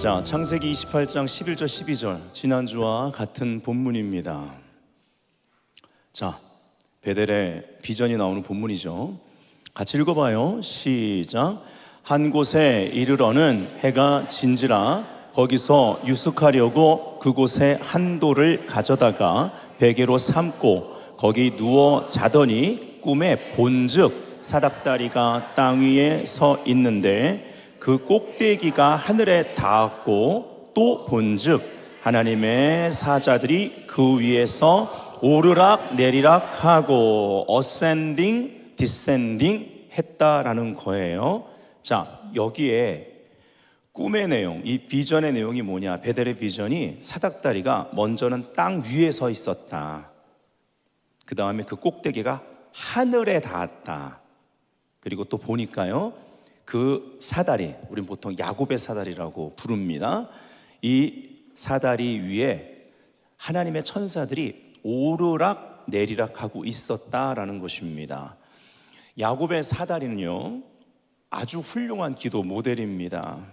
자, 창세기 28장 11절 12절 지난주와 같은 본문입니다. 자, 베델의 비전이 나오는 본문이죠. 같이 읽어봐요. 시작. 한 곳에 이르러는 해가 진지라 거기서 유숙하려고 그곳에 한 돌을 가져다가 베개로 삼고 거기 누워 자더니 꿈에 본즉 사닥다리가 땅 위에 서 있는데 그 꼭대기가 하늘에 닿았고 또 본즉 하나님의 사자들이 그 위에서 오르락 내리락 하고 ascending, descending 했다라는 거예요. 자, 여기에 꿈의 내용, 이 비전의 내용이 뭐냐? 베델의 비전이 사닥다리가 먼저는 땅 위에 서 있었다. 그 다음에 그 꼭대기가 하늘에 닿았다. 그리고 또 보니까요, 그 사다리, 우린 보통 야곱의 사다리라고 부릅니다. 이 사다리 위에 하나님의 천사들이 오르락 내리락 하고 있었다라는 것입니다. 야곱의 사다리는요, 아주 훌륭한 기도 모델입니다.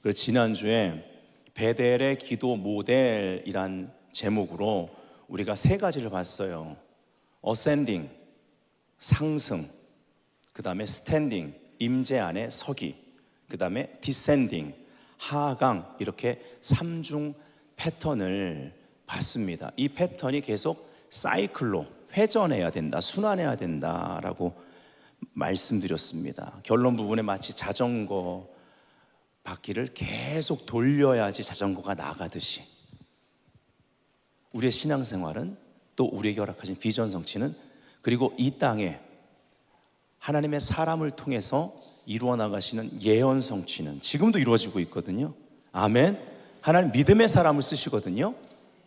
그래서 지난주에 베델의 기도 모델이란 제목으로 우리가 세 가지를 봤어요. ascending, 상승, 그 다음에 standing, 임재 안에 서기, 그 다음에 descending, 하강, 이렇게 3중 패턴을 봤습니다. 이 패턴이 계속 사이클로 회전해야 된다, 순환해야 된다라고 말씀드렸습니다. 결론 부분에 마치 자전거 바퀴를 계속 돌려야지 자전거가 나가듯이 우리의 신앙생활은, 또 우리에게 허락하신 비전 성취는, 그리고 이 땅에 하나님의 사람을 통해서 이루어 나가시는 예언 성취는 지금도 이루어지고 있거든요. 아멘. 하나님 믿음의 사람을 쓰시거든요.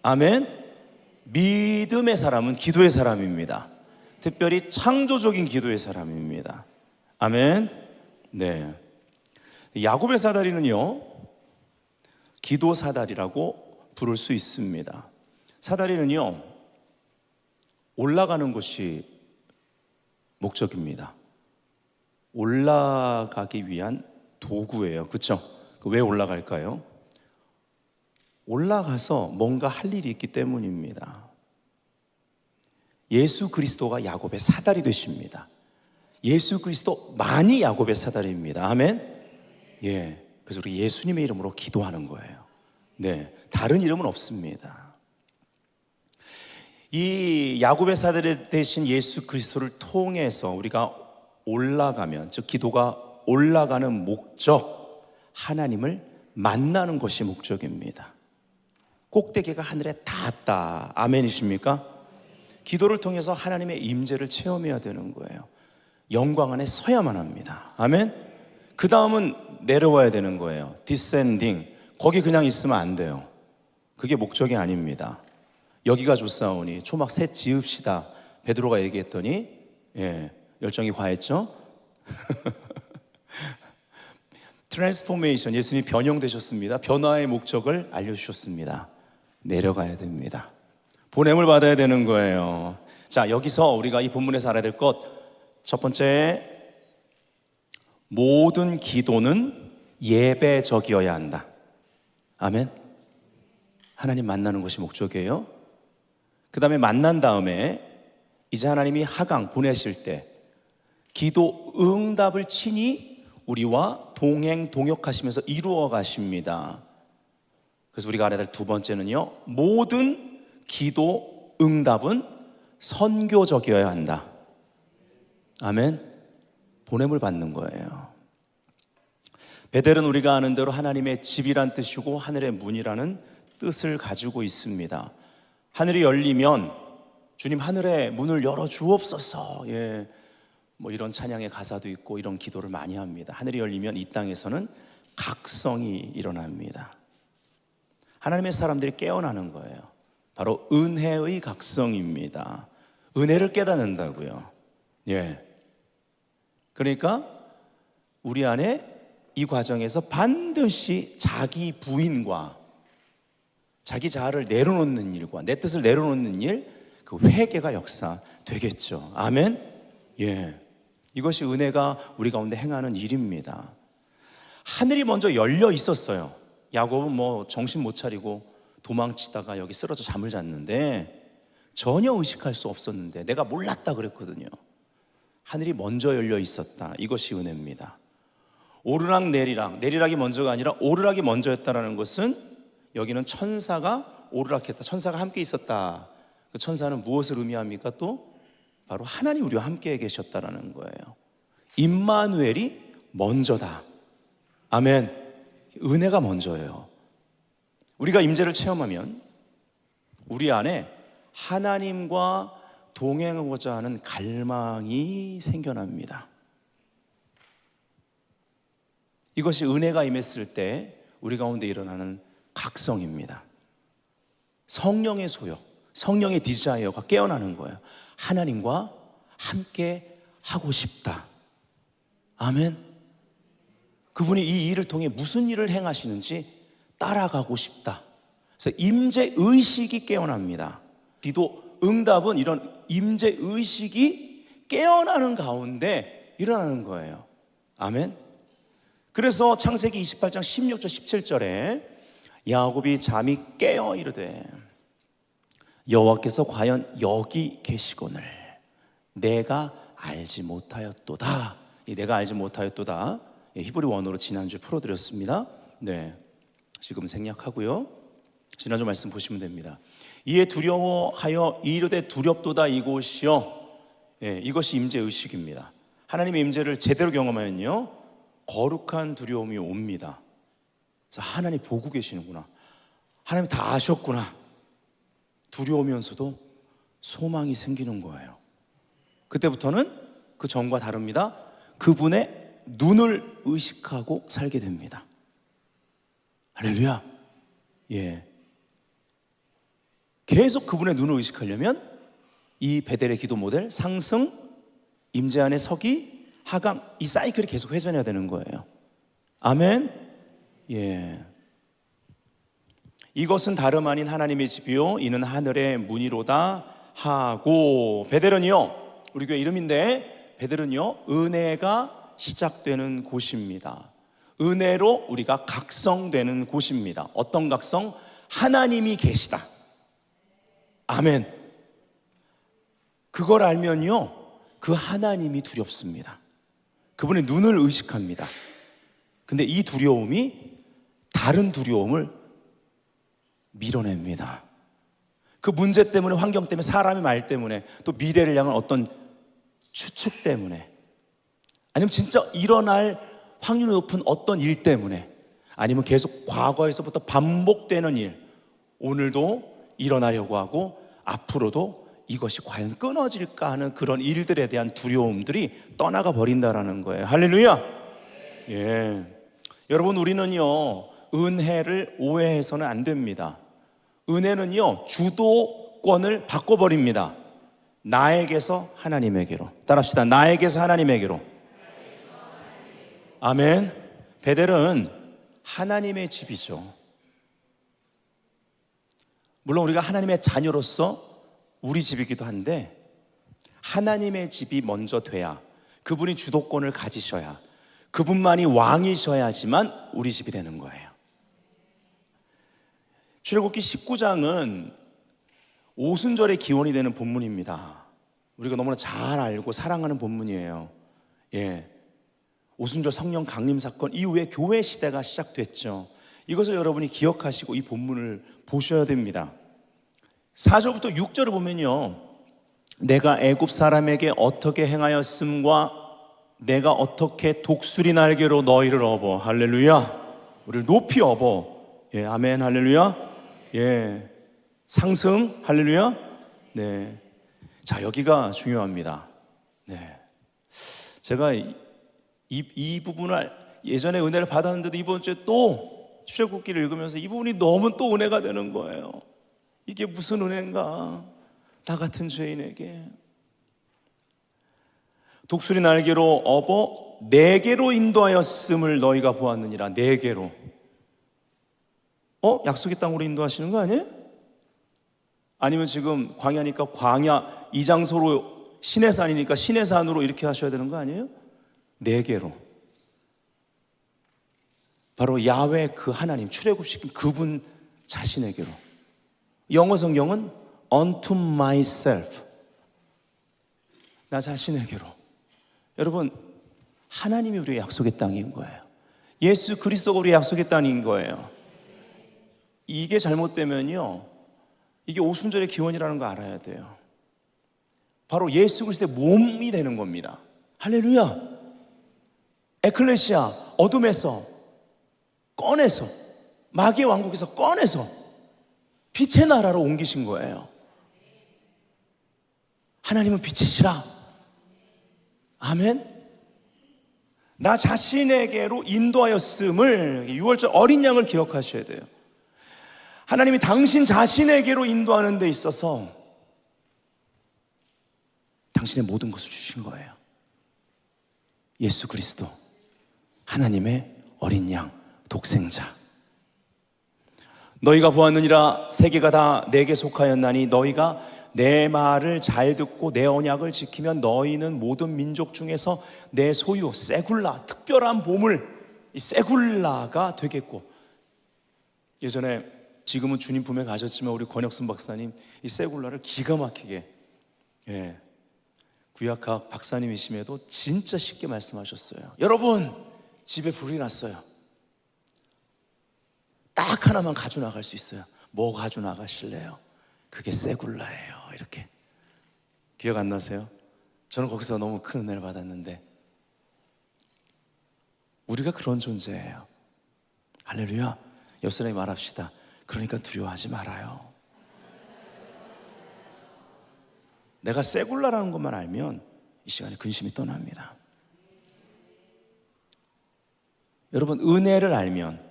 아멘. 믿음의 사람은 기도의 사람입니다. 특별히 창조적인 기도의 사람입니다. 아멘. 네. 야곱의 사다리는요, 기도 사다리라고 부를 수 있습니다. 사다리는요, 올라가는 것이 목적입니다. 올라가기 위한 도구예요. 그렇죠? 왜 올라갈까요? 올라가서 뭔가 할 일이 있기 때문입니다. 예수 그리스도가 야곱의 사다리 되십니다. 예수 그리스도만이 야곱의 사다리입니다. 아멘. 예. 그래서 우리 예수님의 이름으로 기도하는 거예요. 네. 다른 이름은 없습니다. 이 야곱의 사다리 대신 예수 그리스도를 통해서 우리가 올라가면, 즉 기도가 올라가는 목적, 하나님을 만나는 것이 목적입니다. 꼭대기가 하늘에 닿았다. 아멘이십니까? 기도를 통해서 하나님의 임재를 체험해야 되는 거예요. 영광 안에 서야만 합니다. 아멘. 그 다음은 내려와야 되는 거예요. descending. 거기 그냥 있으면 안 돼요. 그게 목적이 아닙니다. 여기가 좋사오니 초막 새 지읍시다, 베드로가 얘기했더니 열정이 과했죠. 트랜스포메이션, 예수님이 변형되셨습니다. 변화의 목적을 알려주셨습니다. 내려가야 됩니다. 보냄을 받아야 되는 거예요. 자, 여기서 우리가 이 본문에서 알아야 될 것, 첫 번째, 모든 기도는 예배적이어야 한다. 아멘. 하나님 만나는 것이 목적이에요. 그 다음에 만난 다음에 이제 하나님이 하강 보내실 때 기도 응답을 친히 우리와 동행 동역하시면서 이루어 가십니다. 그래서 우리가 알아야 될 두 번째는요, 모든 기도 응답은 선교적이어야 한다. 아멘. 보냄을 받는 거예요. 베델은 우리가 아는 대로 하나님의 집이란 뜻이고 하늘의 문이라는 뜻을 가지고 있습니다. 하늘이 열리면 주님 하늘의 문을 열어 주옵소서, 뭐 이런 찬양의 가사도 있고 이런 기도를 많이 합니다. 하늘이 열리면 이 땅에서는 각성이 일어납니다. 하나님의 사람들이 깨어나는 거예요. 바로 은혜의 각성입니다. 은혜를 깨닫는다고요. 그러니까 우리 안에 이 과정에서 반드시 자기 부인과 자기 자아를 내려놓는 일과 내 뜻을 내려놓는 일, 그 회개가 역사되겠죠. 아멘. 이것이 은혜가 우리 가운데 행하는 일입니다. 하늘이 먼저 열려 있었어요. 야곱은 뭐 정신 못 차리고 도망치다가 여기 쓰러져 잠을 잤는데 전혀 의식할 수 없었는데 내가 몰랐다 그랬거든요. 하늘이 먼저 열려 있었다. 이것이 은혜입니다. 오르락 내리락, 내리락이 먼저가 아니라 오르락이 먼저였다라는 것은 여기는 천사가 오르락했다. 천사가 함께 있었다. 그 천사는 무엇을 의미합니까? 또 바로 하나님 우리와 함께 계셨다라는 거예요. 임마누엘이 먼저다. 아멘. 은혜가 먼저예요. 우리가 임재를 체험하면 우리 안에 하나님과 동행하고자 하는 갈망이 생겨납니다. 이것이 은혜가 임했을 때 우리 가운데 일어나는 각성입니다. 성령의 소욕, 성령의 디자이어가 깨어나는 거예요. 하나님과 함께 하고 싶다. 아멘. 그분이 이 일을 통해 무슨 일을 행하시는지 따라가고 싶다. 그래서 임재 의식이 깨어납니다. 기도 응답은 이런 임재 의식이 깨어나는 가운데 일어나는 거예요. 아멘. 그래서 창세기 28장 16절 17절에 야곱이 잠이 깨어 이르되 여호와께서 과연 여기 계시거늘 내가 알지 못하였도다. 이 내가 알지 못하였도다 히브리 원어로 지난주에 풀어드렸습니다. 네, 지금 생략하고요. 지난주 말씀 보시면 됩니다. 이에 두려워하여 이르되 두렵도다 이곳이요. 예, 이것이 임재의식입니다. 하나님의 임재를 제대로 경험하면요 거룩한 두려움이 옵니다. 그래서 하나님 보고 계시는구나, 하나님 다 아셨구나, 두려우면서도 소망이 생기는 거예요. 그때부터는 그 전과 다릅니다. 그분의 눈을 의식하고 살게 됩니다. 할렐루야. 예. 계속 그분의 눈을 의식하려면 이 베델의 기도 모델 상승, 임재 안에 서기, 하강, 이 사이클이 계속 회전해야 되는 거예요. 아멘. 예. 이것은 다름 아닌 하나님의 집이요 이는 하늘의 문이로다 하고. 베델은요 우리 교회 이름인데 베델은요 은혜가 시작되는 곳입니다. 은혜로 우리가 각성되는 곳입니다. 어떤 각성? 하나님이 계시다. 아멘. 그걸 알면요 그 하나님이 두렵습니다. 그분의 눈을 의식합니다. 근데 이 두려움이 다른 두려움을 밀어냅니다. 그 문제 때문에, 환경 때문에, 사람의 말 때문에, 또 미래를 향한 어떤 추측 때문에, 아니면 진짜 일어날 확률이 높은 어떤 일 때문에, 아니면 계속 과거에서부터 반복되는 일, 오늘도 일어나려고 하고 앞으로도 이것이 과연 끊어질까 하는 그런 일들에 대한 두려움들이 떠나가 버린다라는 거예요. 할렐루야. 예. 여러분, 우리는요 은혜를 오해해서는 안 됩니다. 은혜는요 주도권을 바꿔버립니다. 나에게서 하나님에게로. 따라합시다. 나에게서 하나님에게로. 아멘. 베델은 하나님의 집이죠. 물론 우리가 하나님의 자녀로서 우리 집이기도 한데 하나님의 집이 먼저 돼야, 그분이 주도권을 가지셔야, 그분만이 왕이셔야지만 우리 집이 되는 거예요. 출애굽기 19장은 오순절의 기원이 되는 본문입니다. 우리가 너무나 잘 알고 사랑하는 본문이에요. 예, 오순절 성령 강림 사건 이후에 교회 시대가 시작됐죠. 이것을 여러분이 기억하시고 이 본문을 보셔야 됩니다. 4절부터 6절을 보면요 내가 애굽 사람에게 어떻게 행하였음과 내가 어떻게 독수리 날개로 너희를 업어. 할렐루야. 우리를 높이 업어. 예, 아멘. 할렐루야. 예, 상승. 할렐루야. 네. 자, 여기가 중요합니다. 네. 제가 이 부분을 예전에 은혜를 받았는데도 이번 주에 또 출애굽기를 읽으면서 이 부분이 너무 또 은혜가 되는 거예요. 이게 무슨 은혜인가? 나 같은 죄인에게 독수리 날개로 업어 내게로 인도하였음을 너희가 보았느니라. 내게로. 약속의 땅으로 인도하시는 거 아니에요? 아니면 지금 광야니까 광야, 이 장소로 시내산이니까 시내산으로 이렇게 하셔야 되는 거 아니에요? 내게로. 바로 야훼 그 하나님, 출애굽시킨 그분 자신에게로. 영어 성경은 unto myself, 나 자신에게로. 여러분, 하나님이 우리의 약속의 땅인 거예요. 예수 그리스도가 우리의 약속의 땅인 거예요. 이게 잘못되면요, 이게 오순절의 기원이라는 거 알아야 돼요. 바로 예수 그리스도의 몸이 되는 겁니다. 할렐루야. 에클레시아, 어둠에서 꺼내서, 마귀의 왕국에서 꺼내서 빛의 나라로 옮기신 거예요. 하나님은 빛이시라. 아멘. 나 자신에게로 인도하였음을, 6월절 어린 양을 기억하셔야 돼요. 하나님이 당신 자신에게로 인도하는 데 있어서 당신의 모든 것을 주신 거예요. 예수 그리스도, 하나님의 어린 양, 독생자. 너희가 보았느니라 세계가 다 내게 속하였나니 너희가 내 말을 잘 듣고 내 언약을 지키면 너희는 모든 민족 중에서 내 소유, 세굴라, 특별한 보물, 이 세굴라가 되겠고. 예전에, 지금은 주님 품에 가셨지만 우리 권혁순 박사님 이 세굴라를 기가 막히게, 구약학 박사님이심에도 진짜 쉽게 말씀하셨어요. 여러분, 집에 불이 났어요. 딱 하나만 가져 나갈 수 있어요. 뭐 가져 나가실래요? 그게 세굴라예요. 이렇게. 기억 안 나세요? 저는 거기서 너무 큰 은혜를 받았는데, 우리가 그런 존재예요. 할렐루야. 옆 사람이 말합시다. 그러니까 두려워하지 말아요. 내가 세굴라라는 것만 알면 이 시간에 근심이 떠납니다. 여러분, 은혜를 알면,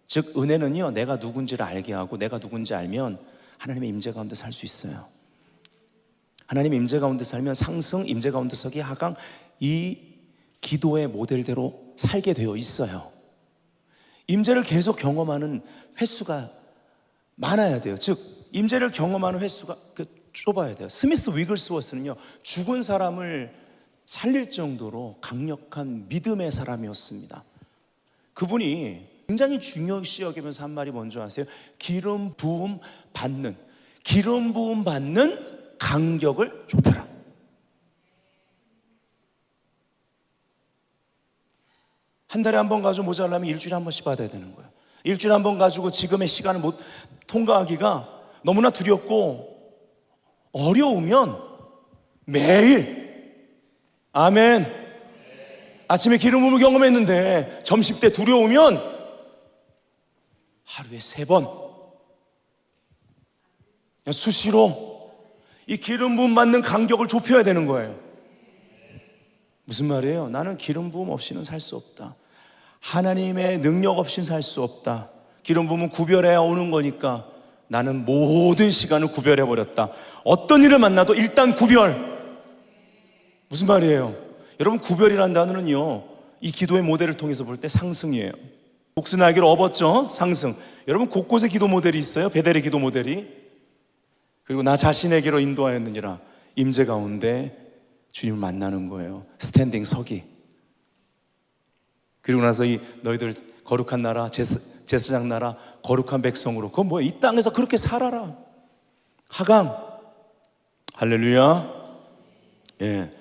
즉 은혜는요, 내가 누군지를 알게 하고, 내가 누군지 알면 하나님의 임재 가운데 살 수 있어요. 하나님의 임재 가운데 살면 상승, 임재 가운데 서기, 하강, 이 기도의 모델대로 살게 되어 있어요. 임재를 계속 경험하는 횟수가 많아야 돼요. 즉 임재를 경험하는 횟수가 좁아야 돼요. 스미스 위글스워스는요, 죽은 사람을 살릴 정도로 강력한 믿음의 사람이었습니다. 그분이 굉장히 중요시 여기면서 한 말이 뭔지 아세요? 기름 부음 받는 간격을 좁혀라. 한 달에 한 번 가지고 모자라면 일주일에 한 번씩 받아야 되는 거예요. 일주일에 한 번 가지고 지금의 시간을 못 통과하기가 너무나 두렵고 어려우면 매일, 아멘. 아침에 기름 부음을 경험했는데 점심 때 두려우면 하루에 3번 수시로 이 기름 부음 받는 간격을 좁혀야 되는 거예요. 무슨 말이에요? 나는 기름 부음 없이는 살 수 없다. 하나님의 능력 없이는 살 수 없다. 기름 부음은 구별해야 오는 거니까 나는 모든 시간을 구별해 버렸다. 어떤 일을 만나도 일단 구별. 무슨 말이에요? 여러분, 구별이라는 단어는요, 이 기도의 모델을 통해서 볼 때 상승이에요. 복수날개를 업었죠? 상승. 여러분, 곳곳에 기도 모델이 있어요. 베델의 기도 모델이. 그리고 나 자신에게로 인도하였느니라. 임재 가운데 주님을 만나는 거예요. 스탠딩, 서기. 그리고 나서 이 너희들 거룩한 나라, 제사장 나라, 거룩한 백성으로. 그건 뭐야? 이 땅에서 그렇게 살아라. 하강. 할렐루야. 예.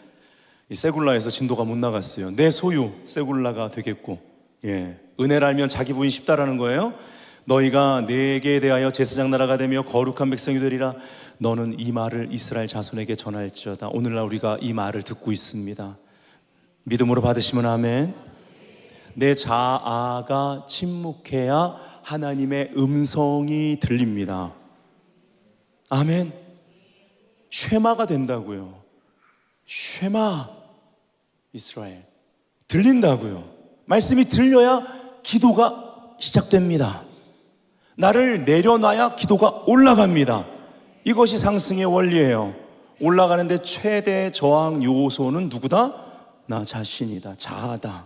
이 세굴라에서 진도가 못 나갔어요. 내 소유 세굴라가 되겠고, 은혜를 알면 자기 부인이 쉽다라는 거예요. 너희가 내게 대하여 제사장 나라가 되며 거룩한 백성이 되리라. 너는 이 말을 이스라엘 자손에게 전할지어다. 오늘날 우리가 이 말을 듣고 있습니다. 믿음으로 받으시면 아멘. 내 자아가 침묵해야 하나님의 음성이 들립니다. 아멘. 쉐마가 된다고요. 쉐마 이스라엘 들린다고요. 말씀이 들려야 기도가 시작됩니다. 나를 내려놔야 기도가 올라갑니다. 이것이 상승의 원리예요. 올라가는데 최대 저항 요소는 누구다? 나 자신이다. 자아다.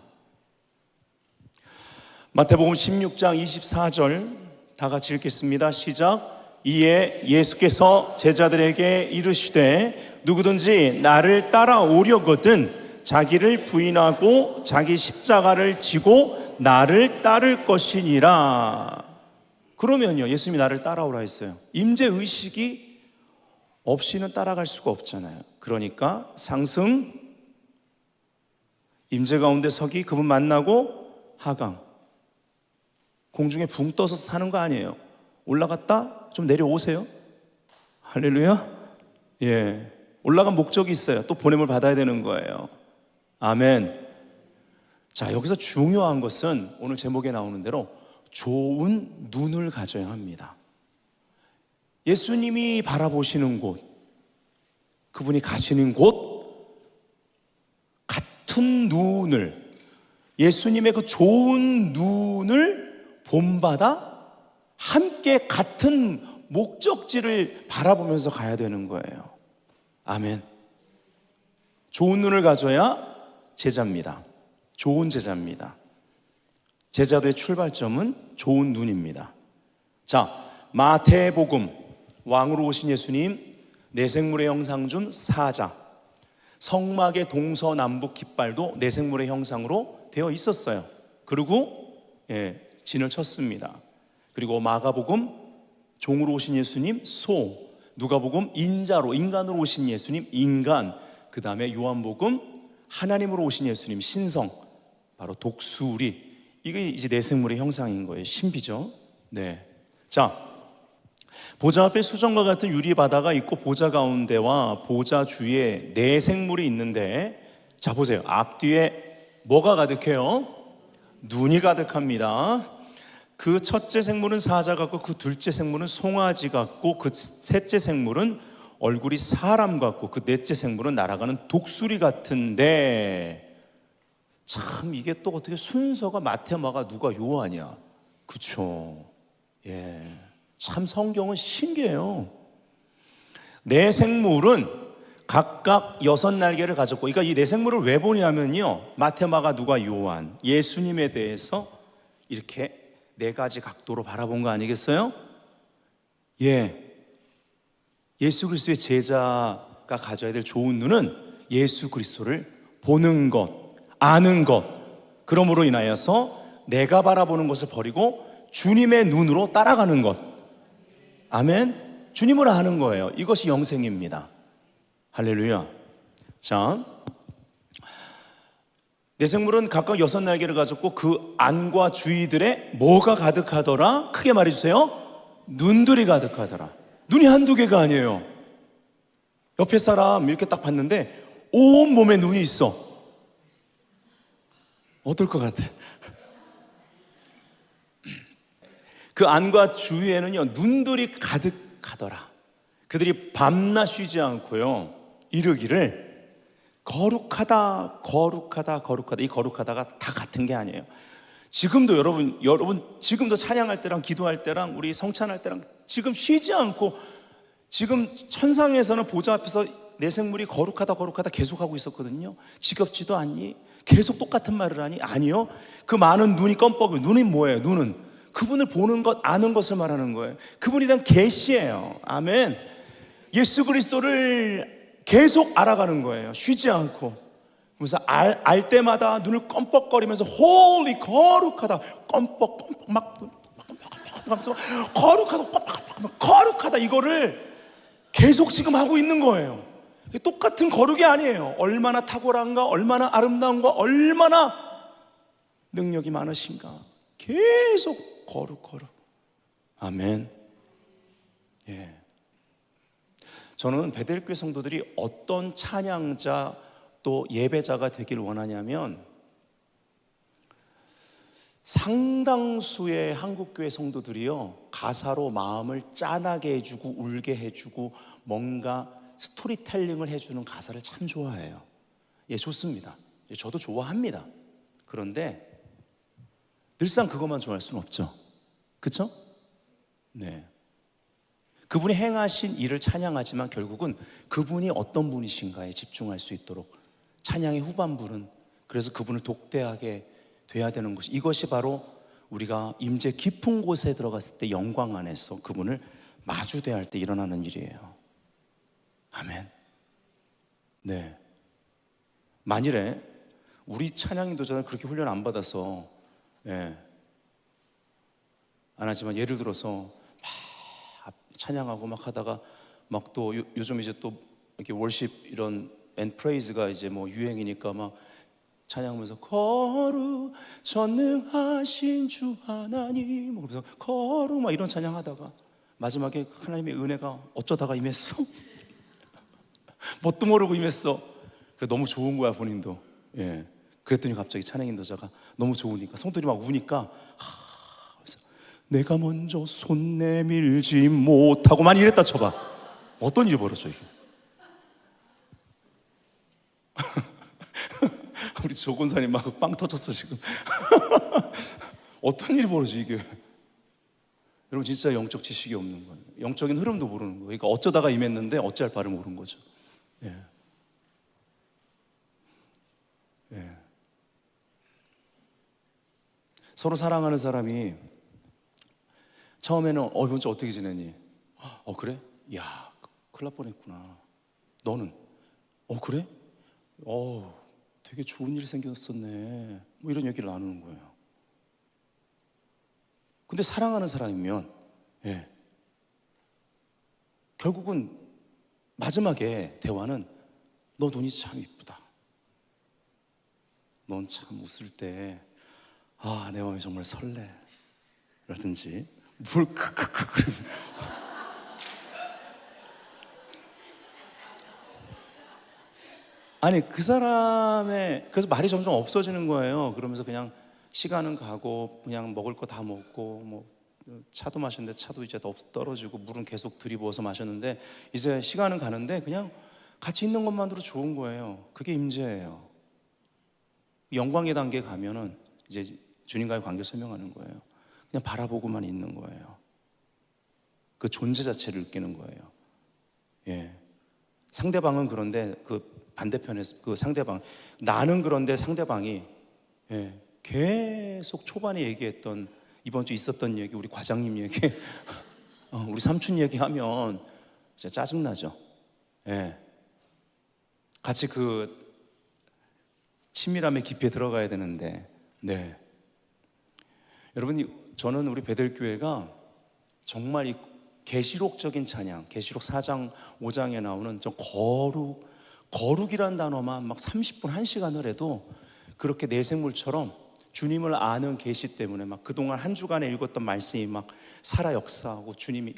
마태복음 16장 24절 다 같이 읽겠습니다. 시작. 이에 예수께서 제자들에게 이르시되 누구든지 나를 따라오려거든 자기를 부인하고 자기 십자가를 지고 나를 따를 것이니라. 그러면요, 예수님이 나를 따라오라 했어요. 임재의식이 없이는 따라갈 수가 없잖아요. 그러니까 상승, 임재 가운데 서기, 그분 만나고 하강. 공중에 붕 떠서 사는 거 아니에요. 올라갔다 좀 내려오세요. 할렐루야. 예, 올라간 목적이 있어요. 또 보냄을 받아야 되는 거예요. 아멘. 자, 여기서 중요한 것은 오늘 제목에 나오는 대로 좋은 눈을 가져야 합니다. 예수님이 바라보시는 곳, 그분이 가시는 곳, 같은 눈을, 예수님의 그 좋은 눈을 본받아 함께 같은 목적지를 바라보면서 가야 되는 거예요. 아멘. 좋은 눈을 가져야 제자입니다. 좋은 제자입니다. 제자도의 출발점은 좋은 눈입니다. 자, 마태복음, 왕으로 오신 예수님 내생물의 형상 중 사자, 성막의 동서남북 깃발도 내생물의 형상으로 되어 있었어요. 그리고 진을 쳤습니다. 그리고 마가복음 종으로 오신 예수님 소, 누가복음 인자로 인간으로 오신 예수님 인간, 그 다음에 요한복음 하나님으로 오신 예수님 신성, 바로 독수리. 이게 이제 내생물의 형상인 거예요. 신비죠. 네. 자, 보좌 앞에 수정과 같은 유리 바다가 있고 보좌 가운데와 보좌 주위에 내생물이 있는데, 자 보세요. 앞뒤에 뭐가 가득해요? 눈이 가득합니다. 그 첫째 생물은 사자 같고, 그 둘째 생물은 송아지 같고, 그 셋째 생물은 얼굴이 사람 같고, 그 넷째 생물은 날아가는 독수리 같은데, 참 이게 또 어떻게 순서가 마태, 마가, 누가, 요한이야. 그쵸? 예, 참 성경은 신기해요. 네 생물은 각각 6날개를 가졌고, 그러니까 이 네 생물을 왜 보냐면요, 마태, 마가, 누가, 요한 예수님에 대해서 이렇게 4가지 각도로 바라본 거 아니겠어요? 예, 예수 그리스도의 제자가 가져야 될 좋은 눈은 예수 그리스도를 보는 것, 아는 것. 그러므로 인하여서 내가 바라보는 것을 버리고 주님의 눈으로 따라가는 것. 아멘. 주님을 아는 거예요. 이것이 영생입니다. 할렐루야. 자, 내생물은 각각 6날개를 가졌고 그 안과 주위들에 뭐가 가득하더라? 크게 말해주세요. 눈들이 가득하더라. 눈이 한두 개가 아니에요. 옆에 사람 이렇게 딱 봤는데 온 몸에 눈이 있어. 어떨 것 같아? 그 안과 주위에는요, 눈들이 가득하더라. 그들이 밤낮 쉬지 않고요, 이르기를 거룩하다, 거룩하다, 거룩하다. 이 거룩하다가 다 같은 게 아니에요. 지금도 여러분 지금도 찬양할 때랑 기도할 때랑 우리 성찬할 때랑 지금 쉬지 않고, 지금 천상에서는 보좌 앞에서 내생물이 거룩하다, 거룩하다 계속하고 있었거든요. 지겹지도 않니? 계속 똑같은 말을 하니? 아니요. 그 많은 눈이 껌뻑이, 눈이 뭐예요? 눈은 그분을 보는 것, 아는 것을 말하는 거예요. 그분에 대한 계시예요. 아멘. 예수 그리스도를 계속 알아가는 거예요. 쉬지 않고. 그래서 알 때마다 눈을 껌뻑거리면서 홀리, 거룩하다, 껌뻑 막 거룩하다, 거룩하다, 이거를 계속 지금 하고 있는 거예요. 똑같은 거룩이 아니에요. 얼마나 탁월한가, 얼마나 아름다운가, 얼마나 능력이 많으신가. 계속 거룩. 아멘. 예. 저는 베델교회 성도들이 어떤 찬양자 또 예배자가 되길 원하냐면, 상당수의 한국교회 성도들이요, 가사로 마음을 짠하게 해주고 울게 해주고 뭔가 스토리텔링을 해주는 가사를 참 좋아해요. 예, 좋습니다. 저도 좋아합니다. 그런데 늘상 그것만 좋아할 수는 없죠. 그렇죠? 네. 그분이 행하신 일을 찬양하지만 결국은 그분이 어떤 분이신가에 집중할 수 있도록 찬양의 후반부는, 그래서 그분을 독대하게 돼야 되는 것이, 이것이 바로 우리가 임재 깊은 곳에 들어갔을 때 영광 안에서 그분을 마주대할 때 일어나는 일이에요. 아멘. 네. 만일에 우리 찬양 인도자는 그렇게 훈련 안 받아서 예. 안 하지만 예를 들어서 막 찬양하고 막 하다가 막 또 요즘 이제 또 이렇게 월십 이런 앤 프레이즈가 이제 뭐 유행이니까 막 찬양하면서 거룩 전능하신 주 하나님 뭐 그래서 거룩 막 이런 찬양하다가 마지막에 하나님의 은혜가 어쩌다가 임했어. 뭣도 모르고 임했어. 너무 좋은 거야 본인도. 예. 그랬더니 갑자기 찬양 인도자가 너무 좋으니까 성도들이 막 우니까 그래서 내가 먼저 손 내밀지 못하고만 이랬다 쳐봐. 어떤 일이 벌어져 이게? 우리 조건사님 막 빵 터졌어 지금. 어떤 일이 벌어져 이게? 여러분 진짜 영적 지식이 없는 거예요. 영적인 흐름도 모르는 거예요. 그러니까 어쩌다가 임했는데 어찌할 바를 모르는 거죠. 예. 예. 서로 사랑하는 사람이 처음에는 이번 주 어떻게 지내니? 그래? 야, 큰일 날 뻔했구나. 너는? 그래? 되게 좋은 일 생겼었네. 뭐 이런 얘기를 나누는 거예요. 근데 사랑하는 사람이면 예. 결국은 마지막에 대화는 너 눈이 참 이쁘다. 넌 참 웃을 때 내 마음이 정말 설레. 라든지 뭘 크크크 아니 그 사람의 그래서 말이 점점 없어지는 거예요. 그러면서 그냥 시간은 가고 그냥 먹을 거 다 먹고 뭐 차도 마셨는데 차도 이제 떨어지고 물은 계속 들이부어서 마셨는데 이제 시간은 가는데 그냥 같이 있는 것만으로 좋은 거예요. 그게 임재예요. 영광의 단계에 가면은 이제 주님과의 관계 설명하는 거예요. 그냥 바라보고만 있는 거예요. 그 존재 자체를 느끼는 거예요. 예. 상대방은 그런데 그 반대편에서 그 상대방 나는 그런데 상대방이 계속 초반에 얘기했던 이번 주 있었던 얘기 우리 과장님 얘기 우리 삼촌 얘기하면 진짜 짜증나죠. 같이 그 친밀함의 깊이에 들어가야 되는데 여러분 저는 우리 베델교회가 정말 이 계시록적인 찬양 계시록 4장 5장에 나오는 저 거룩이란 단어만 막 30분 1시간을 해도 그렇게 내생물처럼 주님을 아는 계시 때문에 막 그동안 한 주간에 읽었던 말씀이 막 살아 역사하고 주님이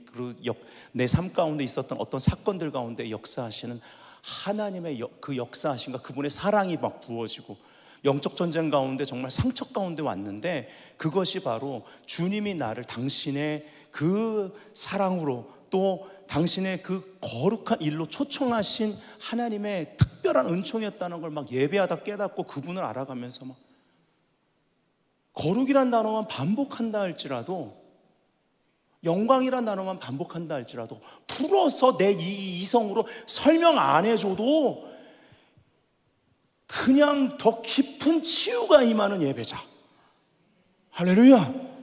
내 삶 가운데 있었던 어떤 사건들 가운데 역사하시는 하나님의 그 역사하신가 그분의 사랑이 막 부어지고 영적 전쟁 가운데 정말 상처 가운데 왔는데 그것이 바로 주님이 나를 당신의 그 사랑으로 또 당신의 그 거룩한 일로 초청하신 하나님의 특별한 은총이었다는 걸 막 예배하다 깨닫고 그분을 알아가면서 막 거룩이란 단어만 반복한다 할지라도 영광이란 단어만 반복한다 할지라도 풀어서 내 이성으로 설명 안 해줘도 그냥 더 깊은 치유가 임하는 예배자. 할렐루야.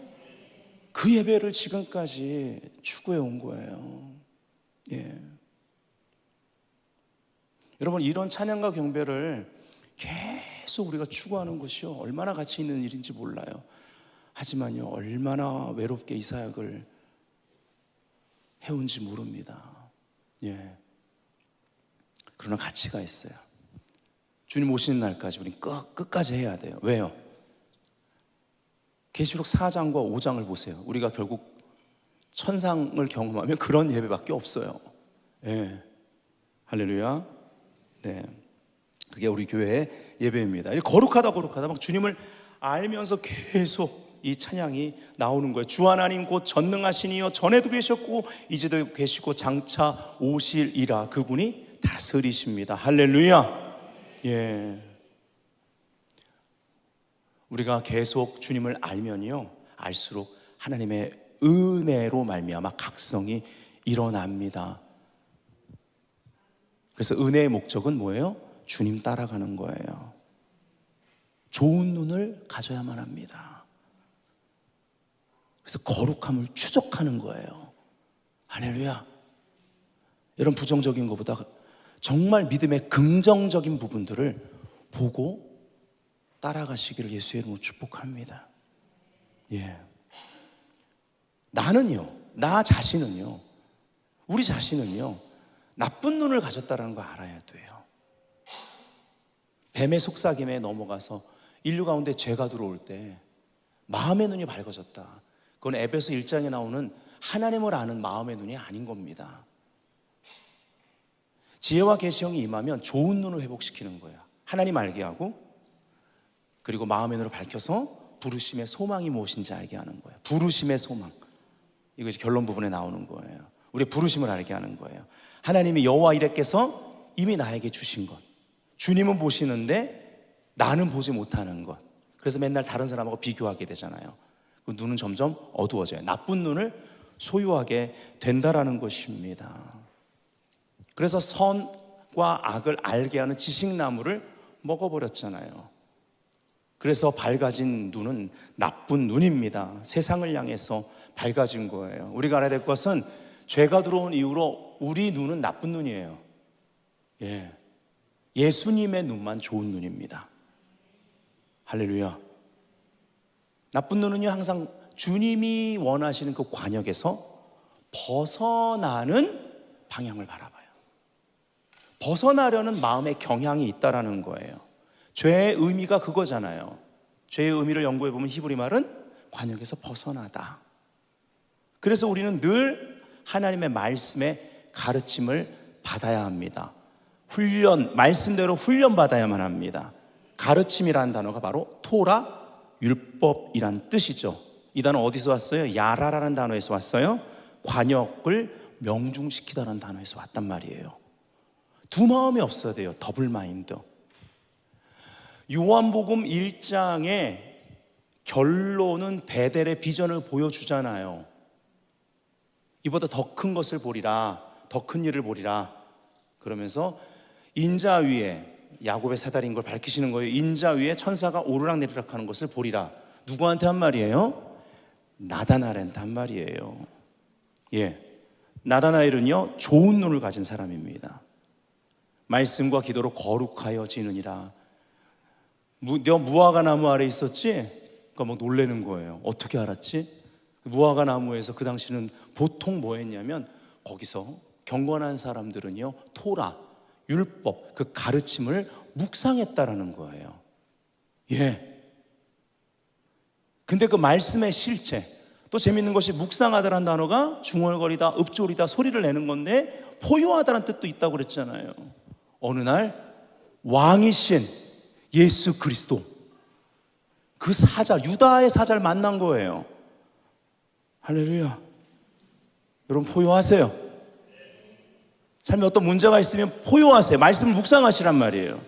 그 예배를 지금까지 추구해 온 거예요. 여러분 이런 찬양과 경배를 계속 우리가 추구하는 것이요 얼마나 가치 있는 일인지 몰라요. 하지만요 얼마나 외롭게 이 사역을 해온지 모릅니다. 그러나 가치가 있어요. 주님 오시는 날까지 우린 끝까지 해야 돼요. 왜요? 계시록 4장과 5장을 보세요. 우리가 결국 천상을 경험하면 그런 예배밖에 없어요. 할렐루야. 그게 우리 교회의 예배입니다. 거룩하다 막 주님을 알면서 계속 이 찬양이 나오는 거예요. 주 하나님 곧 전능하시니요 전에도 계셨고 이제도 계시고 장차 오실이라 그분이 다스리십니다. 할렐루야. 우리가 계속 주님을 알면요 알수록 하나님의 은혜로 말미암아 각성이 일어납니다. 그래서 은혜의 목적은 뭐예요? 주님 따라가는 거예요. 좋은 눈을 가져야만 합니다. 그래서 거룩함을 추적하는 거예요. 할렐루야. 이런 부정적인 것보다 정말 믿음의 긍정적인 부분들을 보고 따라가시기를 예수의 이름으로 축복합니다. 예. 나는요, 나 자신은요, 우리 자신은요, 나쁜 눈을 가졌다는 거 알아야 돼요. 뱀의 속삭임에 넘어가서 인류 가운데 죄가 들어올 때 마음의 눈이 밝아졌다. 그건 에베소 1장에 나오는 하나님을 아는 마음의 눈이 아닌 겁니다. 지혜와 계시형이 임하면 좋은 눈을 회복시키는 거예요. 하나님 알게 하고, 그리고 마음의 눈을 밝혀서 부르심의 소망이 무엇인지 알게 하는 거예요. 부르심의 소망, 이것이 결론 부분에 나오는 거예요. 우리 부르심을 알게 하는 거예요. 하나님이 여호와 이레께서 이미 나에게 주신 것, 주님은 보시는데 나는 보지 못하는 것, 그래서 맨날 다른 사람하고 비교하게 되잖아요. 그 눈은 점점 어두워져요. 나쁜 눈을 소유하게 된다라는 것입니다. 그래서 선과 악을 알게 하는 지식나무를 먹어버렸잖아요. 그래서 밝아진 눈은 나쁜 눈입니다. 세상을 향해서 밝아진 거예요. 우리가 알아야 될 것은 죄가 들어온 이후로 우리 눈은 나쁜 눈이에요. 예. 예수님의 눈만 좋은 눈입니다. 할렐루야. 나쁜 눈은요, 항상 주님이 원하시는 그 관역에서 벗어나는 방향을 바라봐요. 벗어나려는 마음의 경향이 있다라는 거예요. 죄의 의미가 그거잖아요. 죄의 의미를 연구해 보면 히브리 말은 관역에서 벗어나다. 그래서 우리는 늘 하나님의 말씀의 가르침을 받아야 합니다. 말씀대로 훈련받아야만 합니다. 가르침이라는 단어가 바로 토라, 율법이란 뜻이죠. 이 단어 어디서 왔어요? 야라라는 단어에서 왔어요. 관역을 명중시키다라는 단어에서 왔단 말이에요. 두 마음이 없어야 돼요. 더블 마인드. 요한복음 1장의 결론은 베델의 비전을 보여주잖아요. 이보다 더 큰 것을 보리라, 더 큰 일을 보리라. 그러면서 인자 위에, 야곱의 사다리인 걸 밝히시는 거예요. 인자 위에 천사가 오르락내리락 하는 것을 보리라. 누구한테 한 말이에요? 나다나엘한테 한 말이에요. 예, 나다나엘은요, 좋은 눈을 가진 사람입니다. 말씀과 기도로 거룩하여지느니라. 너 무화과 나무 아래 있었지? 그러니까 막 놀라는 거예요. 어떻게 알았지? 무화과 나무에서 그 당시는 보통 뭐 했냐면, 거기서 경건한 사람들은요, 토라, 율법, 그 가르침을 묵상했다라는 거예요. 예. 근데 그 말씀의 실체, 또 재밌는 것이 묵상하다라는 단어가 중얼거리다, 읊조리다, 소리를 내는 건데 포효하다라는 뜻도 있다고 그랬잖아요. 어느 날 왕이신 예수 그리스도, 그 사자, 유다의 사자를 만난 거예요. 할렐루야. 여러분 포효하세요. 삶에 어떤 문제가 있으면 포효하세요. 말씀을 묵상하시란 말이에요.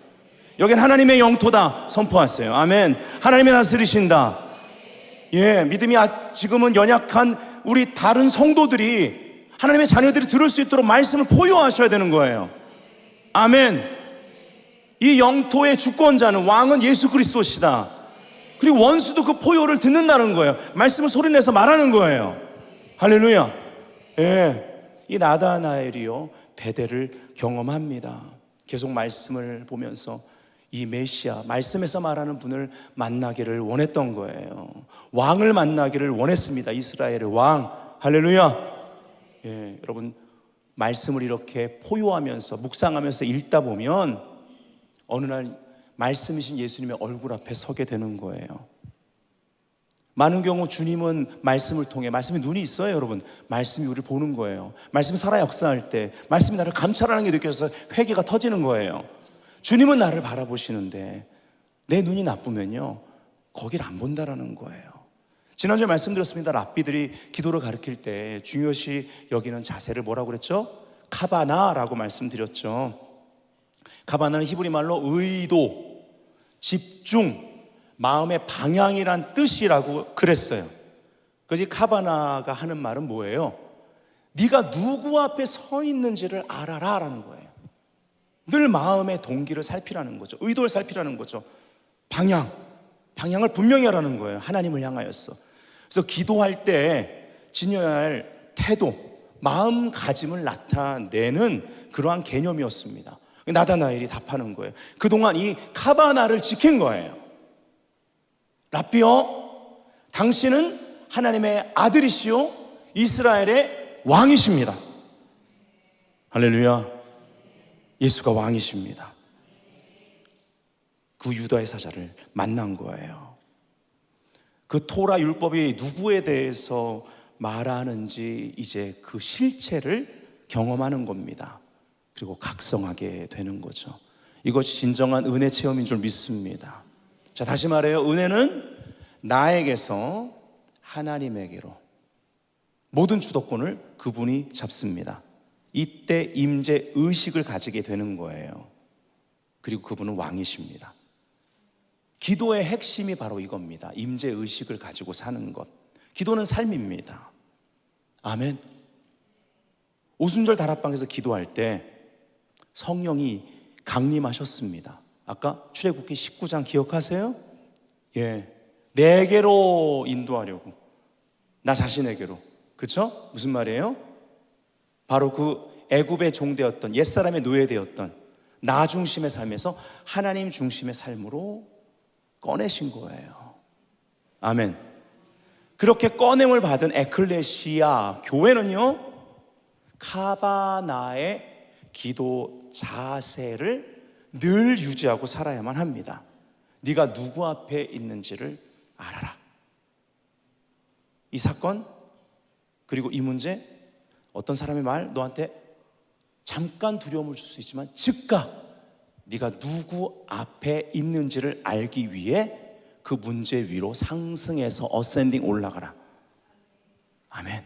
여긴 하나님의 영토다 선포하세요. 아멘. 하나님이 다스리신다. 예, 믿음이 지금은 연약한 우리 다른 성도들이, 하나님의 자녀들이 들을 수 있도록 말씀을 포효하셔야 되는 거예요. 아멘. 이 영토의 주권자는, 왕은 예수 그리스도시다. 그리고 원수도 그 포효를 듣는다는 거예요. 말씀을 소리내서 말하는 거예요. 할렐루야. 예, 이 나다나엘이요, 베델을 경험합니다. 계속 말씀을 보면서 이 메시아, 말씀에서 말하는 분을 만나기를 원했던 거예요. 왕을 만나기를 원했습니다. 이스라엘의 왕. 할렐루야. 예, 여러분, 말씀을 이렇게 포효하면서 묵상하면서 읽다 보면 어느 날 말씀이신 예수님의 얼굴 앞에 서게 되는 거예요. 많은 경우 주님은 말씀을 통해, 말씀이 눈이 있어요, 여러분. 말씀이 우리를 보는 거예요. 말씀이 살아 역사할 때 말씀이 나를 감찰하는 게 느껴져서 회개가 터지는 거예요. 주님은 나를 바라보시는데 내 눈이 나쁘면요, 거기를 안 본다라는 거예요. 지난주에 말씀드렸습니다. 랍비들이 기도를 가르칠 때 중요시 여기는 자세를 뭐라고 그랬죠? 카바나라고 말씀드렸죠. 카바나는 히브리 말로 의도, 집중, 마음의 방향이란 뜻이라고 그랬어요. 그래서 카바나가 하는 말은 뭐예요? 네가 누구 앞에 서 있는지를 알아라 라는 거예요. 늘 마음의 동기를 살피라는 거죠. 의도를 살피라는 거죠. 방향을 분명히 하라는 거예요. 하나님을 향하여서. 그래서 기도할 때 지녀야 할 태도, 마음가짐을 나타내는 그러한 개념이었습니다. 나다나엘이 답하는 거예요. 그동안 이 카바나를 지킨 거예요. 랍비요, 당신은 하나님의 아들이시요 이스라엘의 왕이십니다. 할렐루야. 예수가 왕이십니다. 그 유다의 사자를 만난 거예요. 그 토라 율법이 누구에 대해서 말하는지 이제 그 실체를 경험하는 겁니다. 그리고 각성하게 되는 거죠. 이것이 진정한 은혜 체험인 줄 믿습니다. 자, 다시 말해요. 은혜는 나에게서 하나님에게로 모든 주도권을 그분이 잡습니다. 이때 임재 의식을 가지게 되는 거예요. 그리고 그분은 왕이십니다. 기도의 핵심이 바로 이겁니다. 임재 의식을 가지고 사는 것. 기도는 삶입니다. 아멘. 오순절 다락방에서 기도할 때 성령이 강림하셨습니다. 아까 출애굽기 19장 기억하세요? 예, 내게로 인도하려고, 나 자신에게로. 그쵸? 무슨 말이에요? 바로 그 애굽의 종되었던, 옛사람의 노예되었던 나 중심의 삶에서 하나님 중심의 삶으로 꺼내신 거예요. 아멘. 그렇게 꺼냄을 받은 에클레시아 교회는요, 카바나의 기도 자세를 늘 유지하고 살아야만 합니다. 네가 누구 앞에 있는지를 알아라. 이 사건, 그리고 이 문제, 어떤 사람의 말 너한테 잠깐 두려움을 줄 수 있지만 즉각 네가 누구 앞에 있는지를 알기 위해 그 문제 위로 상승해서 어센딩 올라가라. 아멘.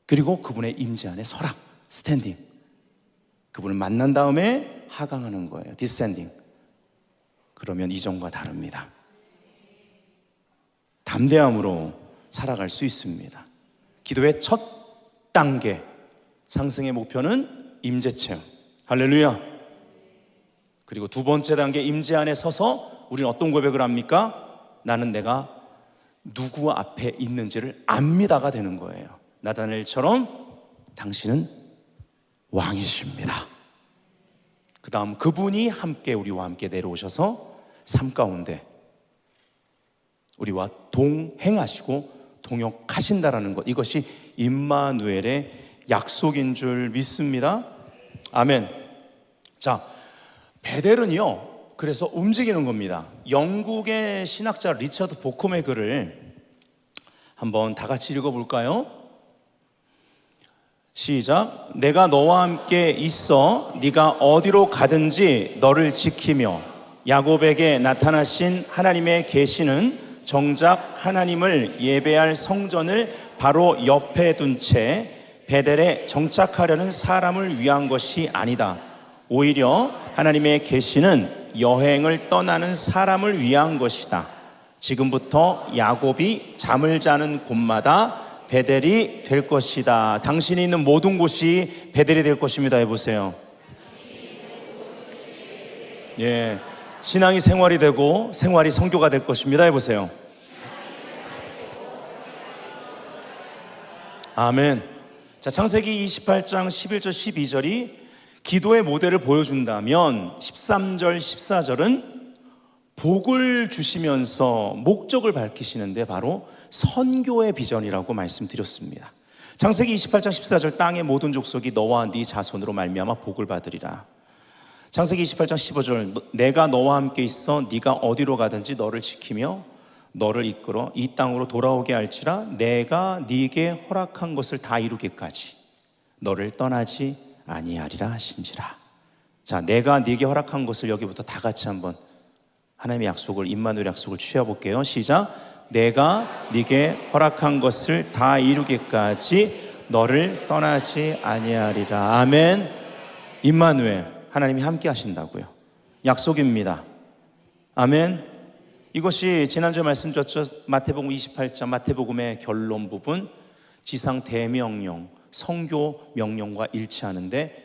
그리고 그분의 임재 안에 서라. 스탠딩. 그분을 만난 다음에 하강하는 거예요. 디센딩. 그러면 이전과 다릅니다. 담대함으로 살아갈 수 있습니다. 기도의 첫 단계, 상승의 목표는 임재 체험. 할렐루야. 그리고 두 번째 단계, 임재 안에 서서 우리는 어떤 고백을 합니까? 나는 내가 누구 앞에 있는지를 압니다가 되는 거예요. 나다나엘처럼 당신은 왕이십니다. 그 다음 그분이 함께 우리와 함께 내려오셔서 삶 가운데 우리와 동행하시고 동역하신다라는 것, 이것이 임마누엘의 약속인 줄 믿습니다. 아멘. 자, 베델은요, 그래서 움직이는 겁니다. 영국의 신학자 리처드 보컴의 글을 한번 다 같이 읽어볼까요? 시작. 내가 너와 함께 있어 네가 어디로 가든지 너를 지키며 야곱에게 나타나신 하나님의 계시는 정작 하나님을 예배할 성전을 바로 옆에 둔 채 베델에 정착하려는 사람을 위한 것이 아니다. 오히려 하나님의 계시는 여행을 떠나는 사람을 위한 것이다. 지금부터 야곱이 잠을 자는 곳마다 베델이 될 것이다. 당신이 있는 모든 곳이 베델이 될 것입니다. 해보세요. 예, 신앙이 생활이 되고 생활이 선교가 될 것입니다. 해보세요. 아멘. 자, 창세기 28장 11절 12절이 기도의 모델을 보여준다면 13절 14절은 복을 주시면서 목적을 밝히시는데 바로 선교의 비전이라고 말씀드렸습니다. 창세기 28장 14절 땅의 모든 족속이 너와 네 자손으로 말미암아 복을 받으리라. 창세기 28장 15절 내가 너와 함께 있어 네가 어디로 가든지 너를 지키며 너를 이끌어 이 땅으로 돌아오게 할지라 내가 네게 허락한 것을 다 이루기까지 너를 떠나지 아니하리라 하신지라. 자, 내가 네게 허락한 것을 여기부터 다 같이 한번 하나님의 약속을, 임마누엘 약속을 취해볼게요. 시작. 내가 네게 허락한 것을 다 이루기까지 너를 떠나지 아니하리라. 아멘. 임마누엘, 하나님이 함께 하신다고요. 약속입니다. 아멘. 이것이 지난주에 말씀드렸죠. 마태복음 28장 마태복음의 결론 부분, 지상 대명령, 성교 명령과 일치하는데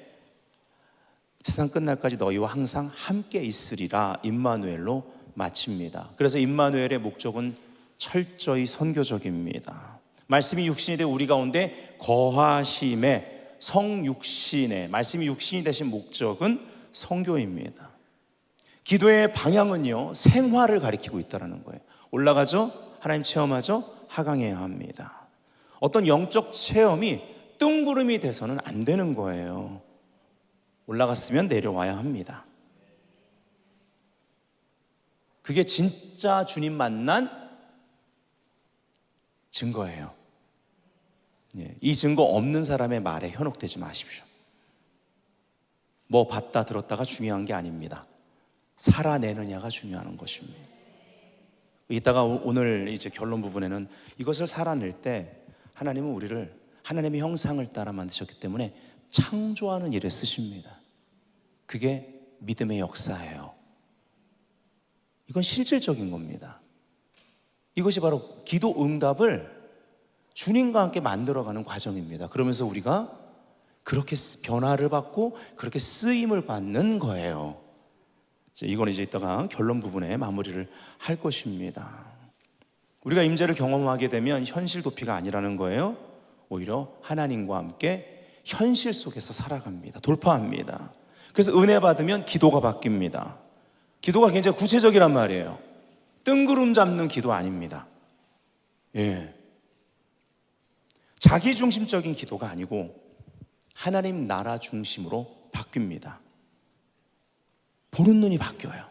세상 끝날까지 너희와 항상 함께 있으리라 임마누엘로 마칩니다. 그래서 임마누엘의 목적은 철저히 선교적입니다. 말씀이 육신이 되어 우리 가운데 거하심에 성육신의 말씀이 육신이 되신 목적은 선교입니다. 기도의 방향은요, 생활을 가리키고 있다는 거예요. 올라가죠? 하나님 체험하죠? 하강해야 합니다. 어떤 영적 체험이 뜬구름이 돼서는 안 되는 거예요. 올라갔으면 내려와야 합니다. 그게 진짜 주님 만난 증거예요. 이 증거 없는 사람의 말에 현혹되지 마십시오. 뭐 봤다 들었다가 중요한 게 아닙니다. 살아내느냐가 중요한 것입니다. 이따가 오늘 이제 결론 부분에는 이것을 살아낼 때 하나님은 우리를 하나님의 형상을 따라 만드셨기 때문에 창조하는 일에 쓰십니다. 그게 믿음의 역사예요. 이건 실질적인 겁니다. 이것이 바로 기도 응답을 주님과 함께 만들어가는 과정입니다. 그러면서 우리가 그렇게 변화를 받고 그렇게 쓰임을 받는 거예요. 이건 이제 이따가 결론 부분에 마무리를 할 것입니다. 우리가 임재를 경험하게 되면 현실 도피가 아니라는 거예요. 오히려 하나님과 함께 현실 속에서 살아갑니다. 돌파합니다. 그래서 은혜 받으면 기도가 바뀝니다. 기도가 굉장히 구체적이란 말이에요. 뜬구름 잡는 기도 아닙니다. 자기 중심적인 기도가 아니고 하나님 나라 중심으로 바뀝니다. 보는 눈이 바뀌어요.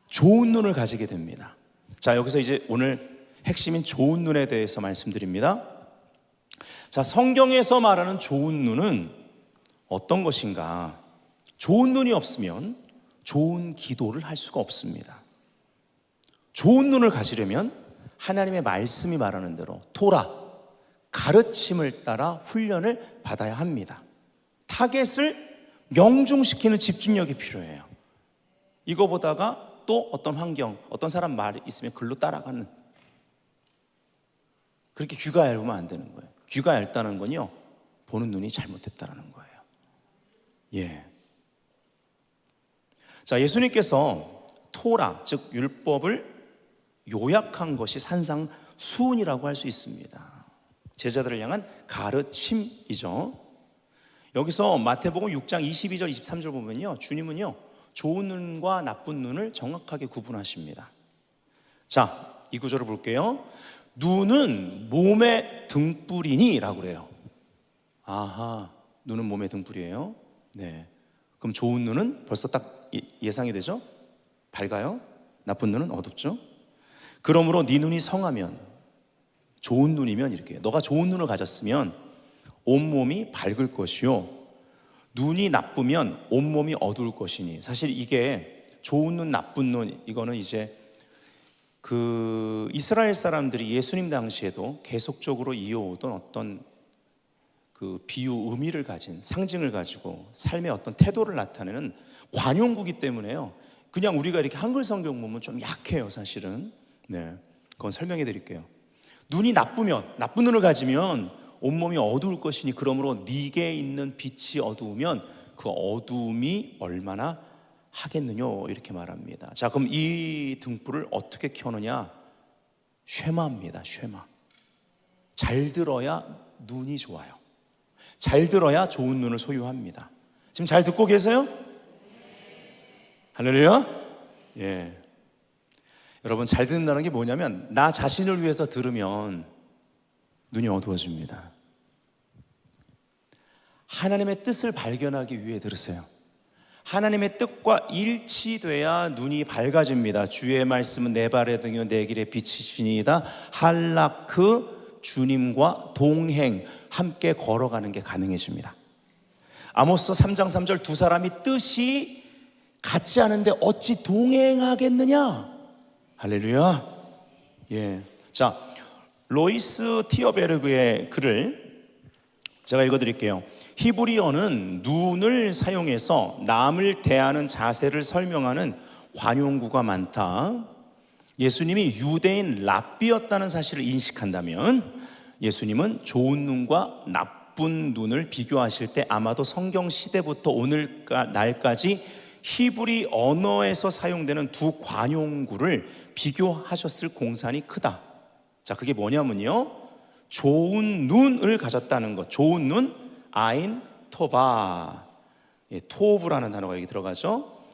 좋은 눈을 가지게 됩니다. 자, 여기서 이제 오늘 핵심인 좋은 눈에 대해서 말씀드립니다. 자, 성경에서 말하는 좋은 눈은 어떤 것인가? 좋은 눈이 없으면 좋은 기도를 할 수가 없습니다. 좋은 눈을 가지려면 하나님의 말씀이 말하는 대로 토라, 가르침을 따라 훈련을 받아야 합니다. 타겟을 명중시키는 집중력이 필요해요. 이거 보다가 또 어떤 환경, 어떤 사람 말이 있으면 글로 따라가는, 그렇게 귀가 얇으면 안 되는 거예요. 귀가 얇다는 건요, 보는 눈이 잘못됐다는 거예요. 자, 예수님께서 토라, 즉 율법을 요약한 것이 산상수훈이라고 할 수 있습니다. 제자들을 향한 가르침이죠. 여기서 마태복음 6장 22절 23절 보면요, 주님은요 좋은 눈과 나쁜 눈을 정확하게 구분하십니다. 자, 이 구절을 볼게요. 눈은 몸의 등불이니 라고 그래요. 아하, 눈은 몸의 등불이에요. 네, 그럼 좋은 눈은 벌써 딱 예상이 되죠? 밝아요. 나쁜 눈은 어둡죠. 그러므로 네 눈이 성하면, 좋은 눈이면 이렇게, 너가 좋은 눈을 가졌으면 온몸이 밝을 것이요, 눈이 나쁘면 온몸이 어두울 것이니. 사실 이게 좋은 눈, 나쁜 눈, 이거는 이제 그 이스라엘 사람들이 예수님 당시에도 계속적으로 이어오던 어떤 그 비유, 의미를 가진 상징을 가지고 삶의 어떤 태도를 나타내는 관용구기 때문에요. 그냥 우리가 이렇게 한글 성경 보면 좀 약해요, 사실은. 네, 그건 설명해 드릴게요. 눈이 나쁘면, 나쁜 눈을 가지면 온몸이 어두울 것이니 그러므로 네게 있는 빛이 어두우면 그 어두움이 얼마나 하겠느냐, 이렇게 말합니다. 자, 그럼 이 등불을 어떻게 켜느냐? 쉐마입니다. 쉐마. 잘 들어야 눈이 좋아요. 잘 들어야 좋은 눈을 소유합니다. 지금 잘 듣고 계세요? 할렐루야. 여러분, 잘 듣는다는 게 뭐냐면 나 자신을 위해서 들으면 눈이 어두워집니다. 하나님의 뜻을 발견하기 위해 들으세요. 하나님의 뜻과 일치돼야 눈이 밝아집니다. 주의 말씀은 내 발의 등이요 내 길의 빛이시니이다. 할라크, 주님과 동행, 함께 걸어가는 게 가능해집니다. 아모스 3장 3절, 두 사람이 뜻이 같지 않은데 어찌 동행하겠느냐? 할렐루야. 자, 로이스 티어베르그의 글을 제가 읽어드릴게요. 히브리어는 눈을 사용해서 남을 대하는 자세를 설명하는 관용구가 많다. 예수님이 유대인 랍비였다는 사실을 인식한다면 예수님은 좋은 눈과 나쁜 눈을 비교하실 때 아마도 성경 시대부터 오늘날까지 히브리 언어에서 사용되는 두 관용구를 비교하셨을 공산이 크다. 자, 그게 뭐냐면요, 좋은 눈을 가졌다는 것. 좋은 눈, 아인 토바, 토브라는 단어가 여기 들어가죠.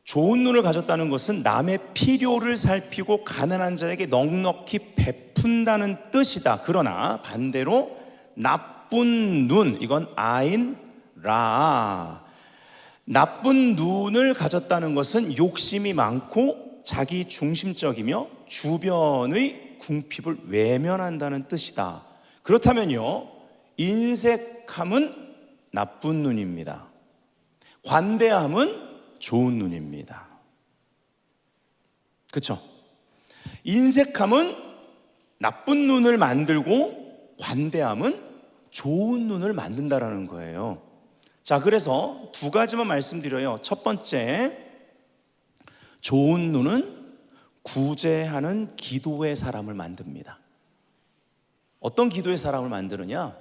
좋은 눈을 가졌다는 것은 남의 필요를 살피고 가난한 자에게 넉넉히 베푼다는 뜻이다. 그러나 반대로 나쁜 눈, 이건 아인 라, 나쁜 눈을 가졌다는 것은 욕심이 많고 자기 중심적이며 주변의 궁핍을 외면한다는 뜻이다. 그렇다면요, 인색함은 나쁜 눈입니다. 관대함은 좋은 눈입니다. 그렇죠? 인색함은 나쁜 눈을 만들고 관대함은 좋은 눈을 만든다라는 거예요. 자, 그래서 두 가지만 말씀드려요. 첫 번째, 좋은 눈은 구제하는 기도의 사람을 만듭니다. 어떤 기도의 사람을 만드느냐?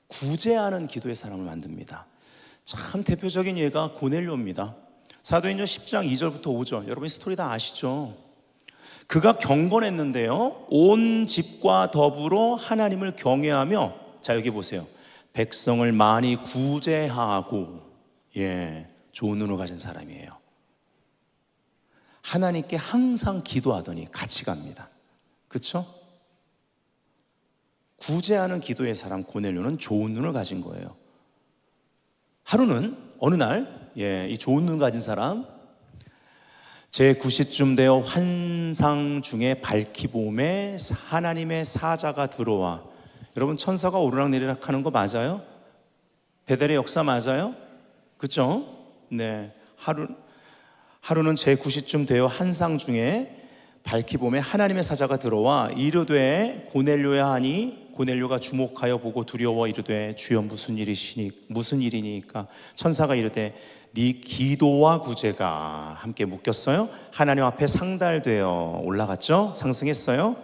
구제하는 기도의 사람을 만듭니다. 참 대표적인 예가 고넬료입니다. 사도행전 10장 2절부터 5절, 여러분 스토리 다 아시죠? 그가 경건했는데요, 온 집과 더불어 하나님을 경외하며, 자 여기 보세요, 백성을 많이 구제하고, 좋은 눈을 가진 사람이에요. 하나님께 항상 기도하더니 같이 갑니다. 그렇죠? 구제하는 기도의 사람 고넬료는 좋은 눈을 가진 거예요. 하루는 어느 날, 이 좋은 눈 가진 사람, 제9시쯤 되어 환상 중에 밝히봄에 하나님의 사자가 들어와, 여러분 천사가 오르락내리락 하는 거 맞아요? 베델의 역사 맞아요? 그렇죠? 네, 하루는 제9시쯤 되어 환상 중에 밝히봄에 하나님의 사자가 들어와 이르되 고넬료야 하니, 고넬료가 주목하여 보고 두려워 이르되 주여 무슨 일이니까? 천사가 이르되 네 기도와 구제가 함께 묶였어요. 하나님 앞에 상달되어 올라갔죠. 상승했어요.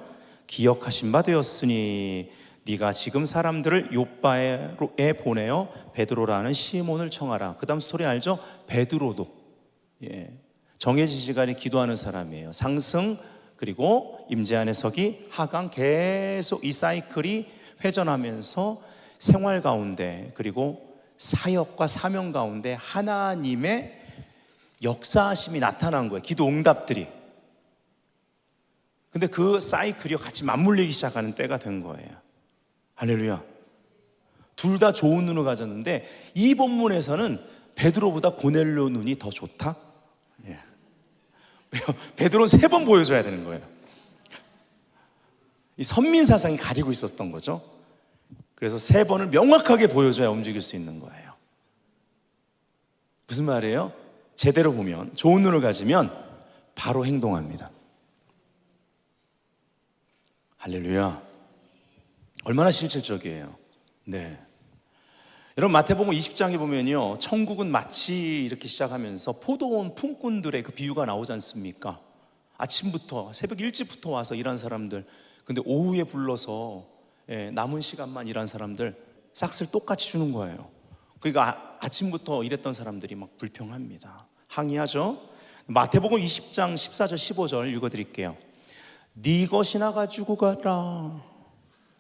기억하신 바 되었으니 네가 지금 사람들을 요빠에 보내어 베드로라는 시몬을 청하라. 그 다음 스토리 알죠? 베드로도 정해진 시간에 기도하는 사람이에요. 상승, 그리고 임재 안에 서기, 하강, 계속 이 사이클이 회전하면서 생활 가운데, 그리고 사역과 사명 가운데 하나님의 역사하심이 나타난 거예요. 기도 응답들이. 근데 그 사이클이 같이 맞물리기 시작하는 때가 된 거예요. 할렐루야. 둘 다 좋은 눈을 가졌는데 이 본문에서는 베드로보다 고넬료 눈이 더 좋다? 왜요? 베드로는 3번 보여줘야 되는 거예요. 이 선민 사상이 가리고 있었던 거죠. 그래서 3번을 명확하게 보여줘야 움직일 수 있는 거예요. 무슨 말이에요? 제대로 보면, 좋은 눈을 가지면 바로 행동합니다. 할렐루야. 얼마나 실질적이에요. 네. 여러분 마태복음 20장에 보면요, 천국은 마치 이렇게 시작하면서 포도원 품꾼들의 그 비유가 나오지 않습니까? 아침부터 새벽 일찍부터 와서 일한 사람들, 근데 오후에 불러서 남은 시간만 일한 사람들 싹쓸 똑같이 주는 거예요. 그러니까 아침부터 일했던 사람들이 막 불평합니다. 항의하죠. 마태복음 20장 14절 15절 읽어드릴게요. 네 것이나 가지고 가라.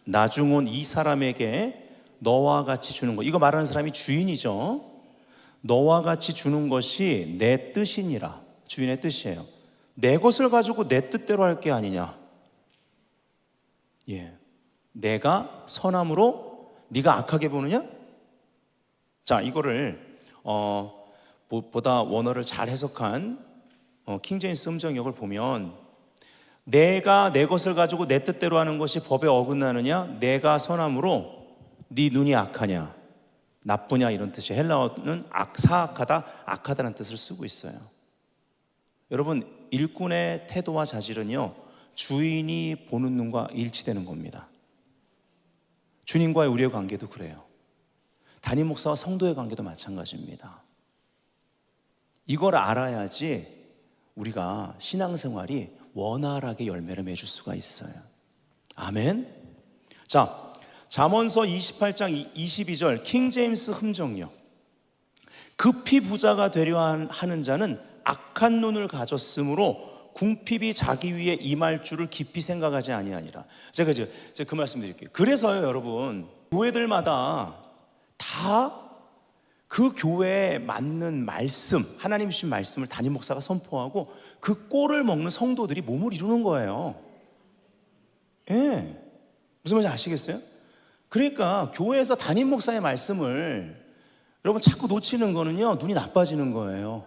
나중 온 이 사람에게 너와 같이 주는 것, 이거 말하는 사람이 주인이죠. 너와 같이 주는 것이 내 뜻이니라. 주인의 뜻이에요. 내 것을 가지고 내 뜻대로 할 게 아니냐. 내가 선함으로 네가 악하게 보느냐? 자, 이거를 보다 원어를 잘 해석한 킹제임스 음정역을 보면, 내가 내 것을 가지고 내 뜻대로 하는 것이 법에 어긋나느냐? 내가 선함으로 네 눈이 악하냐, 나쁘냐, 이런 뜻이, 헬라어는 사악하다, 악하다는 뜻을 쓰고 있어요. 여러분, 일꾼의 태도와 자질은요, 주인이 보는 눈과 일치되는 겁니다. 주님과의 우리의 관계도 그래요. 담임 목사와 성도의 관계도 마찬가지입니다. 이걸 알아야지 우리가 신앙생활이 원활하게 열매를 맺을 수가 있어요. 아멘. 자, 잠언서 28장 22절 킹제임스 흠정역. 급히 부자가 되려 하는 자는 악한 눈을 가졌으므로 궁핍이 자기 위에 임할 줄을 깊이 생각하지 아니하니라. 제가 그 말씀 드릴게요. 그래서요, 여러분, 교회들마다 다 그 교회에 맞는 말씀, 하나님 주신 말씀을 담임 목사가 선포하고 그 꼴을 먹는 성도들이 몸을 이루는 거예요. 예. 무슨 말인지 아시겠어요? 그러니까 교회에서 담임 목사의 말씀을 여러분 자꾸 놓치는 거는요, 눈이 나빠지는 거예요.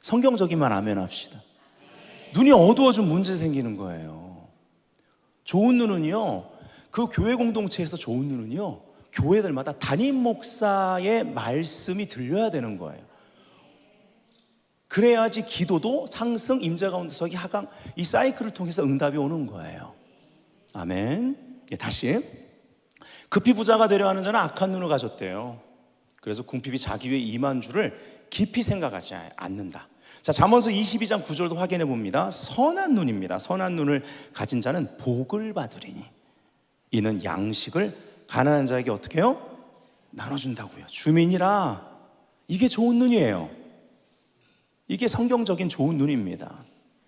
성경적인만 아멘 합시다. 눈이 어두워지면 문제 생기는 거예요. 좋은 눈은요, 그 교회 공동체에서 좋은 눈은요, 교회들마다 담임 목사의 말씀이 들려야 되는 거예요. 그래야지 기도도 상승, 임재 가운데 서기, 하강, 이 사이클을 통해서 응답이 오는 거예요. 아멘. 다시, 급히 부자가 되려 하는 자는 악한 눈을 가졌대요. 그래서 궁핍이 자기 위에 임한 줄을 깊이 생각하지 않는다. 자, 잠언서 22장 9절도 확인해 봅니다. 선한 눈입니다. 선한 눈을 가진 자는 복을 받으리니 이는 양식을 가난한 자에게 어떻게 해요? 나눠준다고요. 주민이라. 이게 좋은 눈이에요. 이게 성경적인 좋은 눈입니다.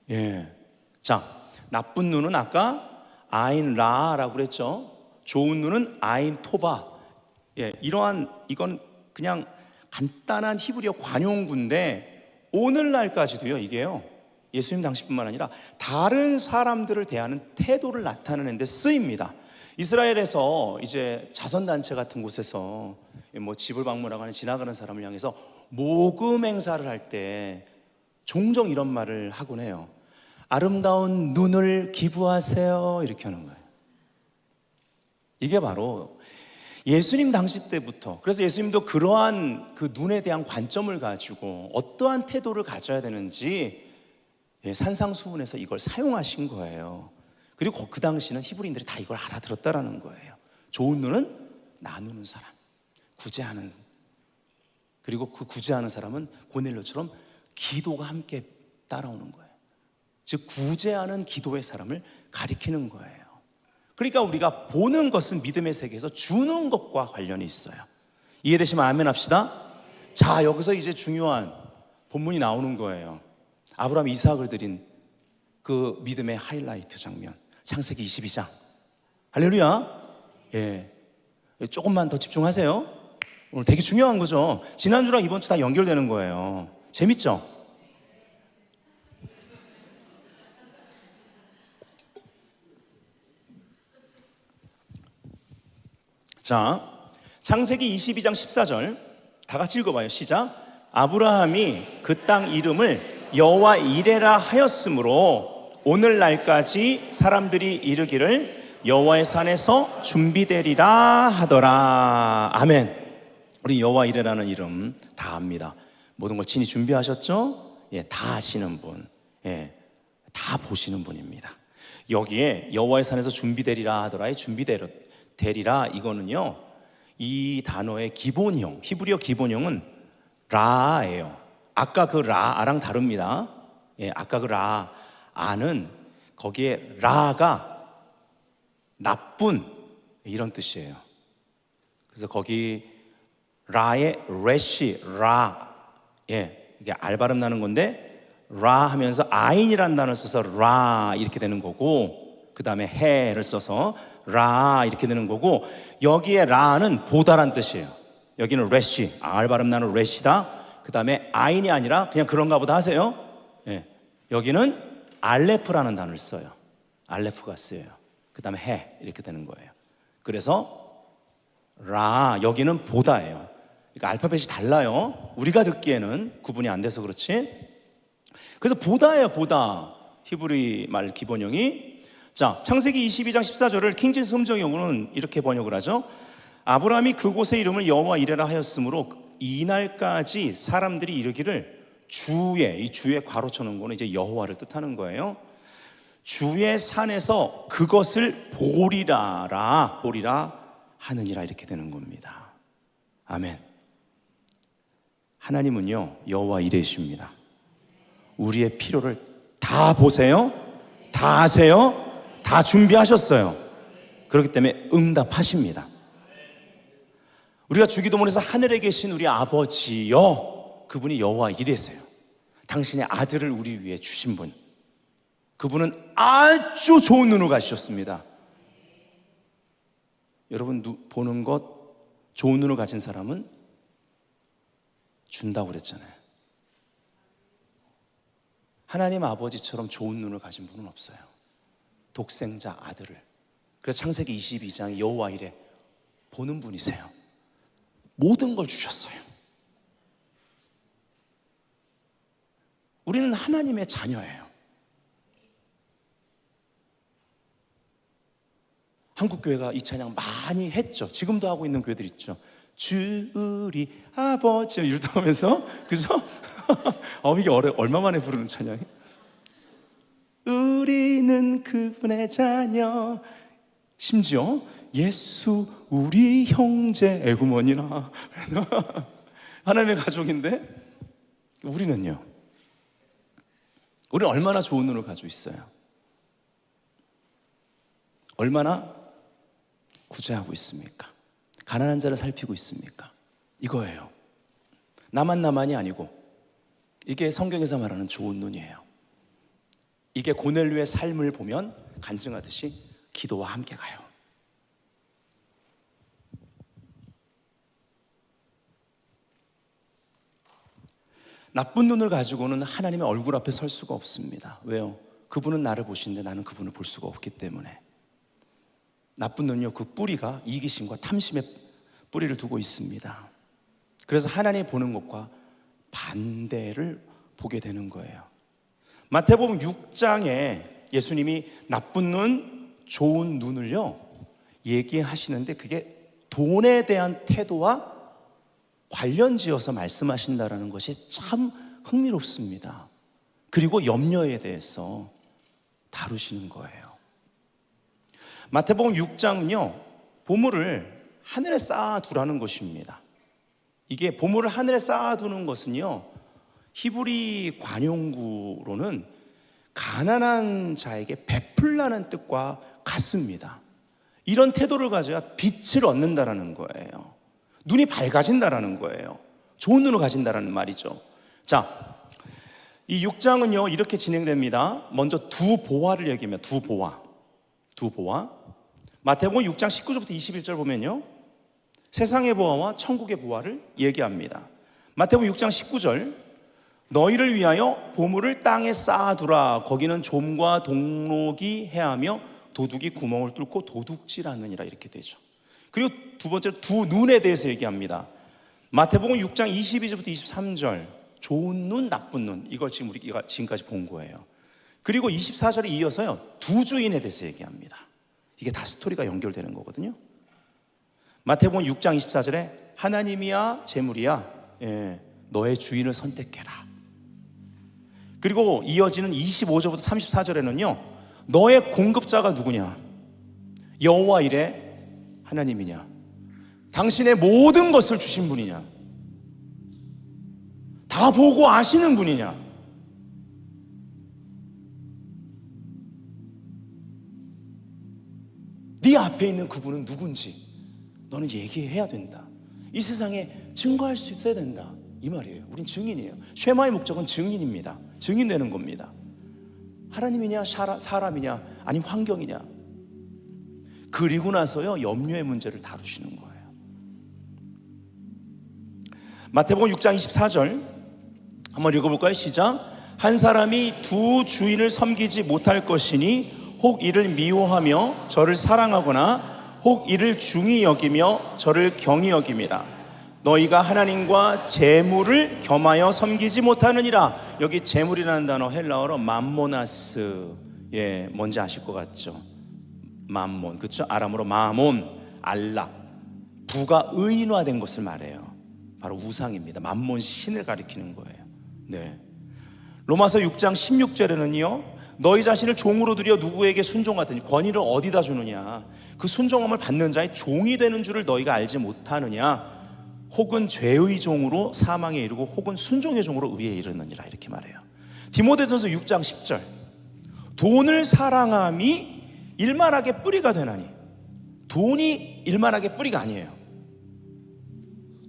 예. 자, 나쁜 눈은 아까 아인 라라고 그랬죠. 좋은 눈은 아인 토바. 예, 이건 그냥 간단한 히브리어 관용구인데 오늘날까지도요, 이게요, 예수님 당시뿐만 아니라 다른 사람들을 대하는 태도를 나타내는 데 쓰입니다. 이스라엘에서 이제 자선단체 같은 곳에서 뭐 집을 방문하거나 지나가는 사람을 향해서 모금 행사를 할 때 종종 이런 말을 하곤 해요. 아름다운 눈을 기부하세요. 이렇게 하는 거예요. 이게 바로 예수님 당시 때부터, 그래서 예수님도 그러한 그 눈에 대한 관점을 가지고 어떠한 태도를 가져야 되는지 산상수훈에서 이걸 사용하신 거예요. 그리고 그 당시는 히브리인들이 다 이걸 알아들었다라는 거예요. 좋은 눈은 나누는 사람, 구제하는, 그리고 그 구제하는 사람은 고넬료처럼 기도가 함께 따라오는 거예요. 즉 구제하는 기도의 사람을 가리키는 거예요. 그러니까 우리가 보는 것은 믿음의 세계에서 주는 것과 관련이 있어요. 이해되시면 아멘 합시다. 자, 여기서 이제 중요한 본문이 나오는 거예요. 아브라함이 이삭을 드린 그 믿음의 하이라이트 장면, 창세기 22장. 할렐루야. 예, 조금만 더 집중하세요. 오늘 되게 중요한 거죠. 지난주랑 이번 주 다 연결되는 거예요. 재밌죠? 자, 창세기 22장 14절 다 같이 읽어봐요. 시작. 아브라함이 그 땅 이름을 여호와 이레라 하였으므로 오늘날까지 사람들이 이르기를 여호와의 산에서 준비되리라 하더라. 아멘. 우리 여호와 이레라는 이름 다 압니다. 모든 걸 친히 준비하셨죠? 예, 다 아시는 분, 예, 다 보시는 분입니다. 여기에 여호와의 산에서 준비되리라 하더라의 준비되리라, 이거는요, 이 단어의 기본형, 히브리어 기본형은 라예요. 아까 그 라랑 다릅니다. 예, 아까 그 라아는 거기에 라가 나쁜 이런 뜻이에요. 그래서 거기 라의 레시 라, 예, 이게 알 발음 나는 건데 라 하면서 아인이라는 단어를 써서 라 이렇게 되는 거고, 그 다음에 해를 써서 라 이렇게 되는 거고, 여기에 라는 보다란 뜻이에요. 여기는 레시, 알 발음 나는 레시다. 그 다음에 아인이 아니라 그냥 그런가 보다 하세요. 예, 여기는 알레프라는 단어를 써요. 알레프가 쓰여요. 그 다음에 해 이렇게 되는 거예요. 그래서 라, 여기는 보다예요. 그러니까 알파벳이 달라요. 우리가 듣기에는 구분이 안 돼서 그렇지. 그래서 보다예요. 보다, 히브리 말 기본형이. 자, 창세기 22장 14절을 킹제임스 음정형으로는 이렇게 번역을 하죠. 아브라함이 그곳의 이름을 여호와 이레라 하였으므로 이날까지 사람들이 이르기를 주의, 이 주의 괄호 쳐놓은 거는 이제 여호와를 뜻하는 거예요. 주의 산에서 그것을 보리라 하느니라, 이렇게 되는 겁니다. 아멘. 하나님은요, 여호와 이레이십니다. 우리의 필요를 다 보세요, 다 아세요, 다 준비하셨어요. 그렇기 때문에 응답하십니다. 우리가 주기도문에서 하늘에 계신 우리 아버지여, 그분이 여호와 이레세요. 당신의 아들을 우리 위해 주신 분, 그분은 아주 좋은 눈을 가지셨습니다. 여러분, 보는 것 좋은 눈을 가진 사람은 준다고 그랬잖아요. 하나님 아버지처럼 좋은 눈을 가진 분은 없어요. 독생자 아들을. 그래서 창세기 22장 여호와 이래 보는 분이세요. 모든 걸 주셨어요. 우리는 하나님의 자녀예요. 한국교회가 이 찬양 많이 했죠. 지금도 하고 있는 교회들 있죠. 주 우리 아버지 이러다 하면서, 그죠? 이게 얼마 만에 부르는 찬양이? 우리는 그분의 자녀. 심지어 예수 우리 형제 에구먼이나 하나님의 가족인데, 우리는요? 우리는 얼마나 좋은 눈을 가지고 있어요? 얼마나 구제하고 있습니까? 가난한 자를 살피고 있습니까? 이거예요. 나만이 아니고, 이게 성경에서 말하는 좋은 눈이에요. 이게 고넬료의 삶을 보면 간증하듯이 기도와 함께 가요. 나쁜 눈을 가지고는 하나님의 얼굴 앞에 설 수가 없습니다. 왜요? 그분은 나를 보시는데 나는 그분을 볼 수가 없기 때문에. 나쁜 눈은요, 그 뿌리가 이기심과 탐심의 뿌리를 두고 있습니다. 그래서 하나님이 보는 것과 반대를 보게 되는 거예요. 마태복음 6장에 예수님이 나쁜 눈, 좋은 눈을요 얘기하시는데, 그게 돈에 대한 태도와 관련지어서 말씀하신다는 것이 참 흥미롭습니다. 그리고 염려에 대해서 다루시는 거예요. 마태복음 6장은요 보물을 하늘에 쌓아두라는 것입니다. 이게 보물을 하늘에 쌓아두는 것은요, 히브리 관용구로는 가난한 자에게 베풀라는 뜻과 같습니다. 이런 태도를 가져야 빛을 얻는다라는 거예요. 눈이 밝아진다라는 거예요. 좋은 눈을 가진다라는 말이죠. 자, 이 6장은요 이렇게 진행됩니다. 먼저 두 보화를 얘기합니다. 두 보화. 마태복음 6장 19절부터 21절 보면요, 세상의 보화와 천국의 보화를 얘기합니다. 마태복음 6장 19절, 너희를 위하여 보물을 땅에 쌓아두라. 거기는 좀과 동록이 해하며 도둑이 구멍을 뚫고 도둑질하느니라. 이렇게 되죠. 그리고 두 번째로 두 눈에 대해서 얘기합니다. 마태복음 6장 22절부터 23절, 좋은 눈, 나쁜 눈. 이걸 지금 우리가 지금까지 본 거예요. 그리고 24절에 이어서요 두 주인에 대해서 얘기합니다. 이게 다 스토리가 연결되는 거거든요. 마태복음 6장 24절에 하나님이야 재물이야, 너의 주인을 선택해라. 그리고 이어지는 25절부터 34절에는요 너의 공급자가 누구냐? 여호와 이레 하나님이냐? 당신의 모든 것을 주신 분이냐? 다 보고 아시는 분이냐? 네 앞에 있는 그분은 누군지 너는 얘기해야 된다. 이 세상에 증거할 수 있어야 된다, 이 말이에요. 우린 증인이에요. 쉐마의 목적은 증인입니다. 증인되는 겁니다. 하나님이냐 사람이냐 아니면 환경이냐. 그리고 나서요 염려의 문제를 다루시는 거예요. 마태복음 6장 24절 한번 읽어볼까요? 시작. 한 사람이 두 주인을 섬기지 못할 것이니 혹 이를 미워하며 저를 사랑하거나 혹 이를 중히 여기며 저를 경히 여김이라. 너희가 하나님과 재물을 겸하여 섬기지 못하느니라. 여기 재물이라는 단어 헬라어로 맘모나스, 뭔지 아실 것 같죠? 맘몬, 그렇죠? 아람어로 마몬, 알락, 부가 의인화된 것을 말해요. 바로 우상입니다. 맘몬, 신을 가리키는 거예요. 네. 로마서 6장 16절에는요 너희 자신을 종으로 들여 누구에게 순종하더니 권위를 어디다 주느냐? 그 순종함을 받는 자의 종이 되는 줄을 너희가 알지 못하느냐? 혹은 죄의 종으로 사망에 이르고 혹은 순종의 종으로 의에 이르느니라. 이렇게 말해요. 디모데전서 6장 10절, 돈을 사랑함이 일만하게 뿌리가 되나니. 돈이 일만하게 뿌리가 아니에요.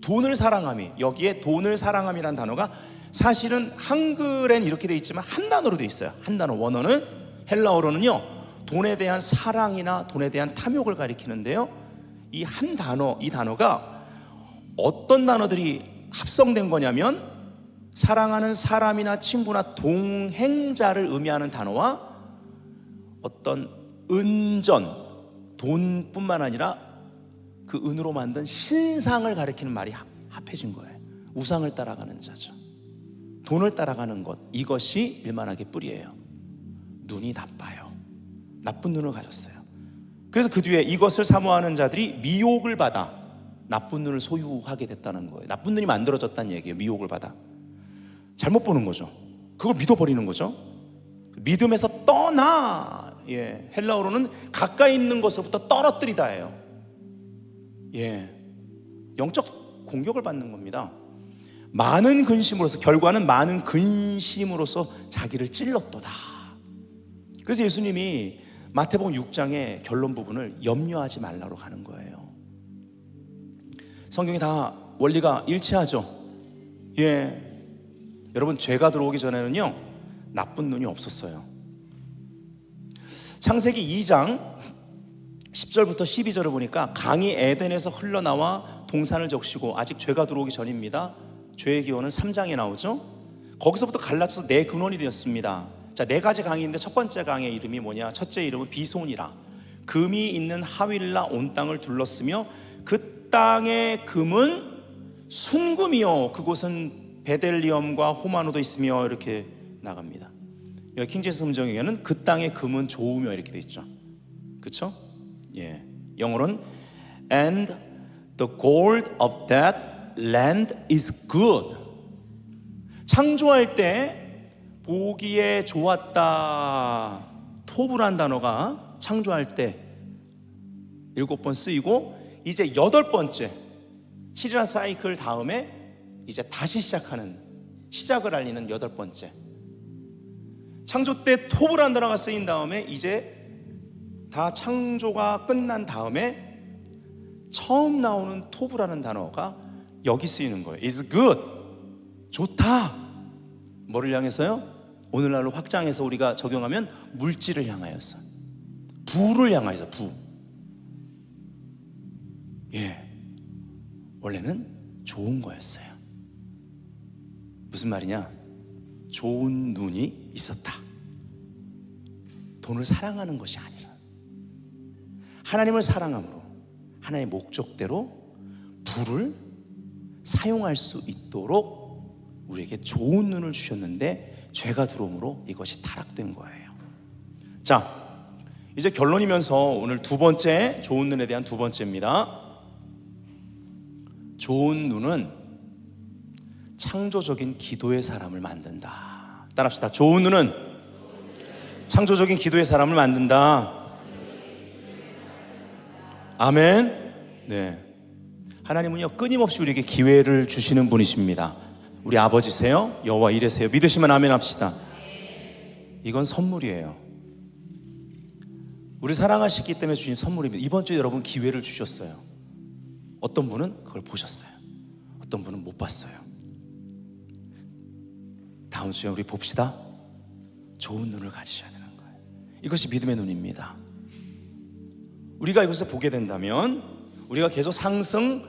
돈을 사랑함이, 여기에 돈을 사랑함이라는 단어가 사실은 한글엔 이렇게 돼 있지만 한 단어로 돼 있어요. 한 단어. 원어는 헬라어로는요 돈에 대한 사랑이나 돈에 대한 탐욕을 가리키는데요, 이 한 단어, 이 단어가 어떤 단어들이 합성된 거냐면 사랑하는 사람이나 친구나 동행자를 의미하는 단어와 어떤 은전, 돈뿐만 아니라 그 은으로 만든 신상을 가리키는 말이 합해진 거예요. 우상을 따라가는 자죠. 돈을 따라가는 것, 이것이 일만하게 뿌리예요. 눈이 나빠요. 나쁜 눈을 가졌어요. 그래서 그 뒤에 이것을 사모하는 자들이 미혹을 받아 나쁜 눈을 소유하게 됐다는 거예요. 나쁜 눈이 만들어졌다는 얘기예요. 미혹을 받아 잘못 보는 거죠. 그걸 믿어버리는 거죠. 믿음에서 떠나. 헬라어로는 가까이 있는 것으로부터 떨어뜨리다예요. 영적 공격을 받는 겁니다. 많은 근심으로서, 결과는 많은 근심으로서 자기를 찔렀도다. 그래서 예수님이 마태복음 6장의 결론 부분을 염려하지 말라로 가는 거예요. 성경이 다 원리가 일치하죠. 여러분, 죄가 들어오기 전에는요 나쁜 눈이 없었어요. 창세기 2장 10절부터 12절을 보니까 강이 에덴에서 흘러나와 동산을 적시고, 아직 죄가 들어오기 전입니다. 죄의 기원은 3장에 나오죠. 거기서부터 갈라져서 네 근원이 되었습니다. 자, 네 가지 강이 있는데 첫 번째 강의 이름이 뭐냐? 첫째 이름은 비손이라. 금이 있는 하윌라 온 땅을 둘렀으며 그 땅의 금은 순금이요 그곳은 베델리엄과 호마노도 있으며, 이렇게 나갑니다. 여기 킹제임스 성경에는 그 땅의 금은 좋으며 이렇게 돼 있죠. 그렇죠? 영어로는 and the gold of that land is good. 창조할 때 보기에 좋았다, 토브란 단어가 창조할 때 7번 쓰이고, 이제 8번째 7이라는 사이클 다음에 이제 다시 시작하는, 시작을 알리는 8번째. 창조 때 토브란 단어가 쓰인 다음에 이제 다 창조가 끝난 다음에 처음 나오는 토브라는 단어가 여기 쓰이는 거예요. is good. 좋다. 뭐를 향해서요? 오늘날로 확장해서 우리가 적용하면 물질을 향하여서, 부를 향하여서, 부. 원래는 좋은 거였어요. 무슨 말이냐? 좋은 눈이 있었다. 돈을 사랑하는 것이 아니라 하나님을 사랑함으로 하나님의 목적대로 부를 사용할 수 있도록 우리에게 좋은 눈을 주셨는데, 죄가 들어옴으로 이것이 타락된 거예요. 자, 이제 결론이면서 오늘 두 번째, 좋은 눈에 대한 두 번째입니다. 좋은 눈은 창조적인 기도의 사람을 만든다. 따라합시다. 좋은 눈은 창조적인 기도의 사람을 만든다. 아멘. 하나님은요 끊임없이 우리에게 기회를 주시는 분이십니다. 우리 아버지세요. 여호와 이레세요. 믿으시면 아멘 합시다. 이건 선물이에요. 우리 사랑하시기 때문에 주신 선물입니다. 이번 주에 여러분 기회를 주셨어요. 어떤 분은 그걸 보셨어요. 어떤 분은 못 봤어요. 다음 주에 우리 봅시다. 좋은 눈을 가지셔야 되는 거예요. 이것이 믿음의 눈입니다. 우리가 이것을 보게 된다면 우리가 계속 상승,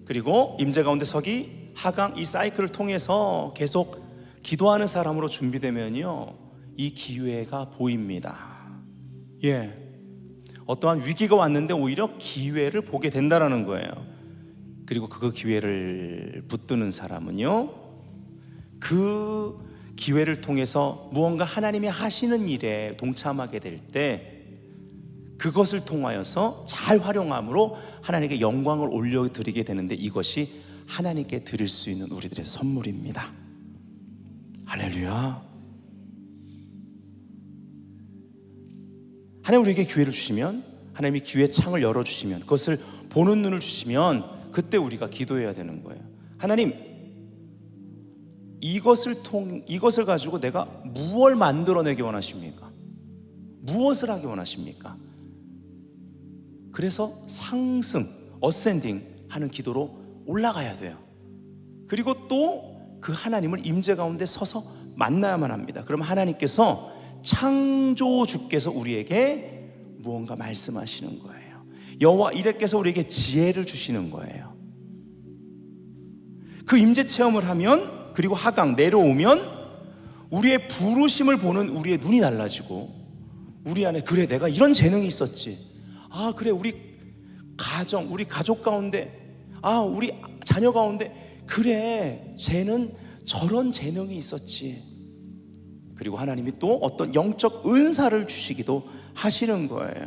그리고 임재 가운데 서기, 하강, 이 사이클을 통해서 계속 기도하는 사람으로 준비되면요 이 기회가 보입니다. 어떠한 위기가 왔는데 오히려 기회를 보게 된다는 거예요. 그리고 그 기회를 붙드는 사람은요 그 기회를 통해서 무언가 하나님이 하시는 일에 동참하게 될 때 그것을 통하여서 잘 활용함으로 하나님께 영광을 올려드리게 되는데, 이것이 하나님께 드릴 수 있는 우리들의 선물입니다. 할렐루야. 하나님 우리에게 기회를 주시면, 하나님이 기회의 창을 열어주시면, 그것을 보는 눈을 주시면 그때 우리가 기도해야 되는 거예요. 하나님, 이것을 가지고 내가 무엇을 만들어내기 원하십니까? 무엇을 하기 원하십니까? 그래서 상승, 어센딩 하는 기도로 올라가야 돼요. 그리고 또 그 하나님을 임재 가운데 서서 만나야만 합니다. 그럼 하나님께서, 창조주께서 우리에게 무언가 말씀하시는 거예요. 여호와 이레께서 우리에게 지혜를 주시는 거예요. 그 임재 체험을 하면, 그리고 하강 내려오면 우리의 부르심을 보는 우리의 눈이 달라지고, 우리 안에 그래 내가 이런 재능이 있었지, 아 그래 우리 가정, 우리 가족 가운데, 아 우리 자녀 가운데 그래 쟤는 저런 재능이 있었지. 그리고 하나님이 또 어떤 영적 은사를 주시기도 하시는 거예요.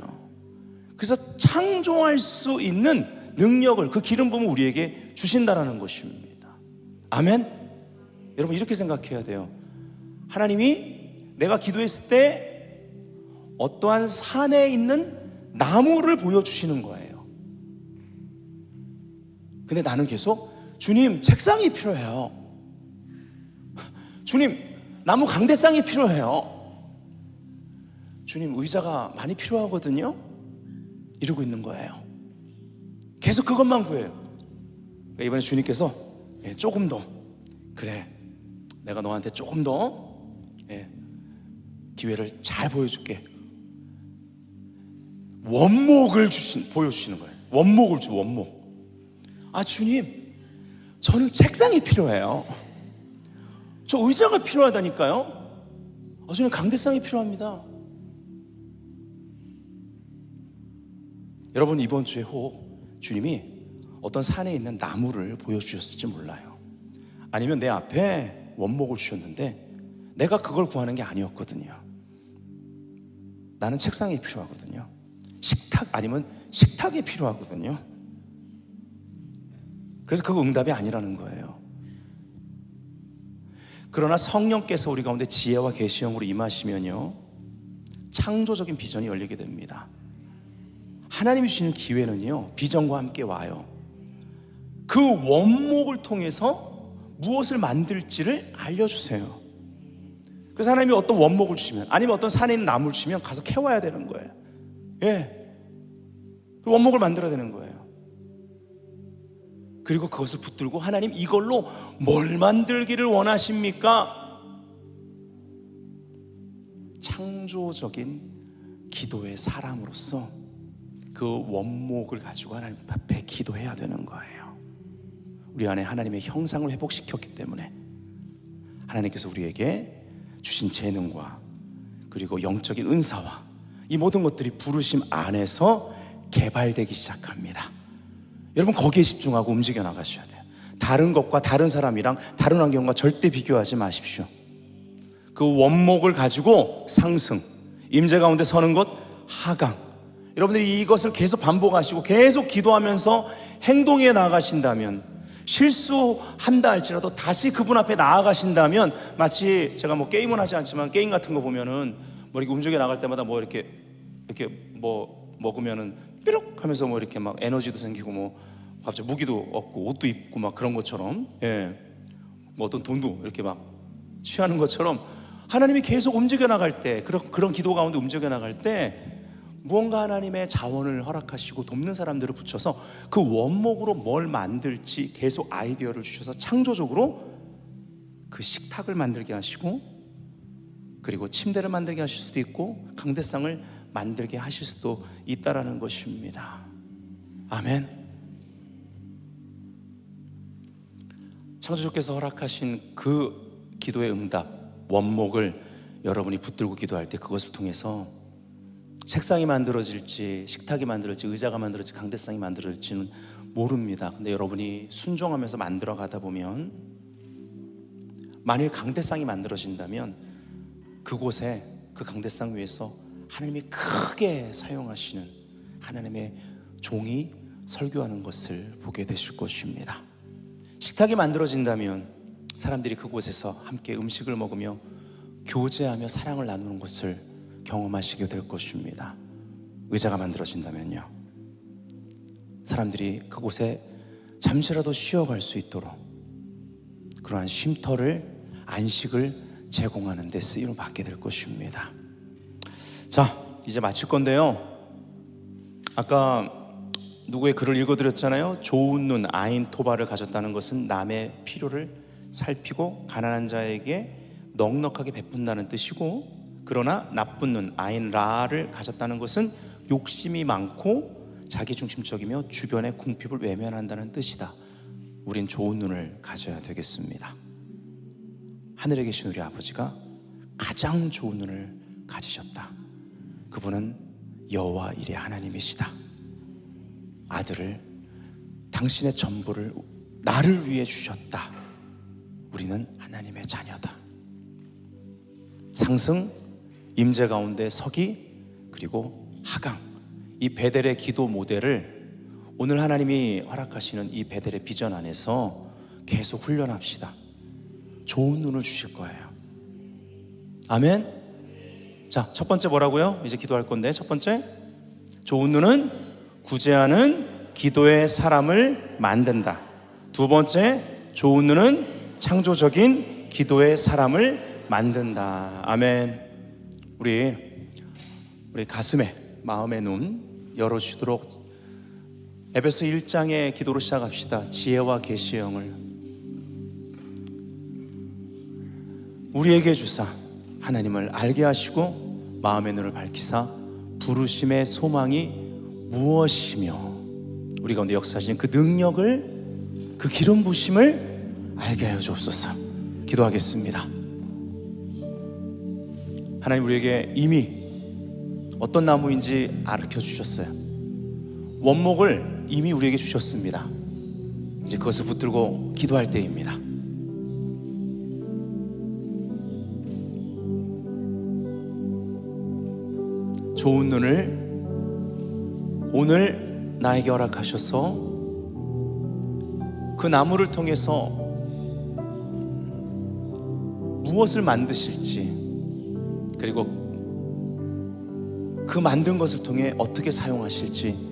그래서 창조할 수 있는 능력을, 그 기름 부음을 우리에게 주신다라는 것입니다. 아멘. 여러분 이렇게 생각해야 돼요. 하나님이 내가 기도했을 때 어떠한 산에 있는 나무를 보여주시는 거예요. 근데 나는 계속 주님 책상이 필요해요, 주님 나무 강대상이 필요해요, 주님 의자가 많이 필요하거든요, 이러고 있는 거예요. 계속 그것만 구해요. 그러니까 이번에 주님께서 조금 더, 그래 내가 너한테 조금 더 기회를 잘 보여줄게. 원목을 보여주시는 거예요. 원목을 원목. 아 주님 저는 책상이 필요해요, 저 의자가 필요하다니까요, 주님 강대상이 필요합니다. 여러분 이번 주에 혹 주님이 어떤 산에 있는 나무를 보여주셨을지 몰라요. 아니면 내 앞에 원목을 주셨는데 내가 그걸 구하는 게 아니었거든요. 나는 책상이 필요하거든요, 식탁 아니면 식탁이 필요하거든요. 그래서 그거 응답이 아니라는 거예요. 그러나 성령께서 우리 가운데 지혜와 계시형으로 임하시면요, 창조적인 비전이 열리게 됩니다. 하나님이 주시는 기회는요 비전과 함께 와요. 그 원목을 통해서 무엇을 만들지를 알려주세요. 그래서 하나님이 어떤 원목을 주시면, 아니면 어떤 산에 있는 나무를 주시면 가서 캐와야 되는 거예요. 그 원목을 만들어야 되는 거예요. 그리고 그것을 붙들고 하나님 이걸로 뭘 만들기를 원하십니까? 창조적인 기도의 사람으로서 그 원목을 가지고 하나님 앞에 기도해야 되는 거예요. 우리 안에 하나님의 형상을 회복시켰기 때문에 하나님께서 우리에게 주신 재능과 그리고 영적인 은사와 이 모든 것들이 부르심 안에서 개발되기 시작합니다. 여러분 거기에 집중하고 움직여 나가셔야 돼요. 다른 것과 다른 사람이랑 다른 환경과 절대 비교하지 마십시오. 그 원목을 가지고 상승, 임재 가운데 서는 것 하강. 여러분들이 이것을 계속 반복하시고 계속 기도하면서 행동에 나아가신다면, 실수한다 할지라도 다시 그분 앞에 나아가신다면, 마치 제가 뭐 게임은 하지 않지만 게임 같은 거 보면은 뭐 이렇게 움직여 나갈 때마다 뭐 이렇게 뭐 먹으면은 삐룩 하면서 뭐 이렇게 막 에너지도 생기고 뭐 갑자기 무기도 얻고 옷도 입고 막 그런 것처럼, 뭐 어떤 돈도 이렇게 막 취하는 것처럼 하나님이 계속 움직여 나갈 때, 그런 기도 가운데 움직여 나갈 때 무언가 하나님의 자원을 허락하시고 돕는 사람들을 붙여서 그 원목으로 뭘 만들지 계속 아이디어를 주셔서 창조적으로 그 식탁을 만들게 하시고, 그리고 침대를 만들게 하실 수도 있고 강대상을 만들게 하실 수도 있다라는 것입니다. 아멘. 창조주께서 허락하신 그 기도의 응답, 원목을 여러분이 붙들고 기도할 때 그것을 통해서 책상이 만들어질지, 식탁이 만들어질지, 의자가 만들어질지, 강대상이 만들어질지는 모릅니다. 근데 여러분이 순종하면서 만들어 가다 보면, 만일 강대상이 만들어진다면 그곳에, 그 강대상 위에서 하나님이 크게 사용하시는 하나님의 종이 설교하는 것을 보게 되실 것입니다. 식탁이 만들어진다면 사람들이 그곳에서 함께 음식을 먹으며 교제하며 사랑을 나누는 것을 경험하시게 될 것입니다. 의자가 만들어진다면요, 사람들이 그곳에 잠시라도 쉬어갈 수 있도록 그러한 쉼터를, 안식을 제공하는 데 쓰임을 받게 될 것입니다. 자, 이제 마칠 건데요, 아까 누구의 글을 읽어드렸잖아요. 좋은 눈 아인 토바를 가졌다는 것은 남의 필요를 살피고 가난한 자에게 넉넉하게 베푼다는 뜻이고, 그러나 나쁜 눈 아인 라를 가졌다는 것은 욕심이 많고 자기중심적이며 주변의 궁핍을 외면한다는 뜻이다. 우린 좋은 눈을 가져야 되겠습니다. 하늘에 계신 우리 아버지가 가장 좋은 눈을 가지셨다. 그분은 여호와 일의 하나님이시다. 아들을, 당신의 전부를 나를 위해 주셨다. 우리는 하나님의 자녀다. 상승, 임재 가운데 서기, 그리고 하강, 이 베델의 기도 모델을 오늘 하나님이 허락하시는 이 베델의 비전 안에서 계속 훈련합시다. 좋은 눈을 주실 거예요. 아멘. 자, 첫 번째 뭐라고요? 이제 기도할 건데, 첫 번째, 좋은 눈은 구제하는 기도의 사람을 만든다. 두 번째, 좋은 눈은 창조적인 기도의 사람을 만든다. 아멘. 우리 가슴에, 마음의 눈 열어주시도록 에베소 1장의 기도로 시작합시다. 지혜와 계시의 영을 우리에게 주사 하나님을 알게 하시고 마음의 눈을 밝히사 부르심의 소망이 무엇이며 우리 가운데 역사하시는 그 능력을, 그 기름 부심을 알게 하여 주옵소서. 기도하겠습니다. 하나님, 우리에게 이미 어떤 나무인지 가르쳐 주셨어요. 원목을 이미 우리에게 주셨습니다. 이제 그것을 붙들고 기도할 때입니다. 좋은 눈을 오늘 나에게 허락하셔서 그 나무를 통해서 무엇을 만드실지, 그리고 그 만든 것을 통해 어떻게 사용하실지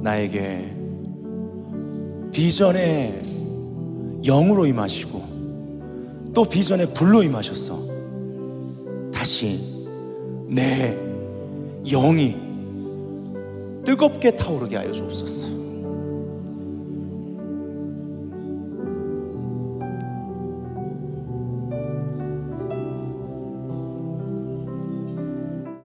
나에게 비전의 영으로 임하시고 또 비전의 불로 임하셔서 다시 내 영이 뜨겁게 타오르게 하여 주옵소서.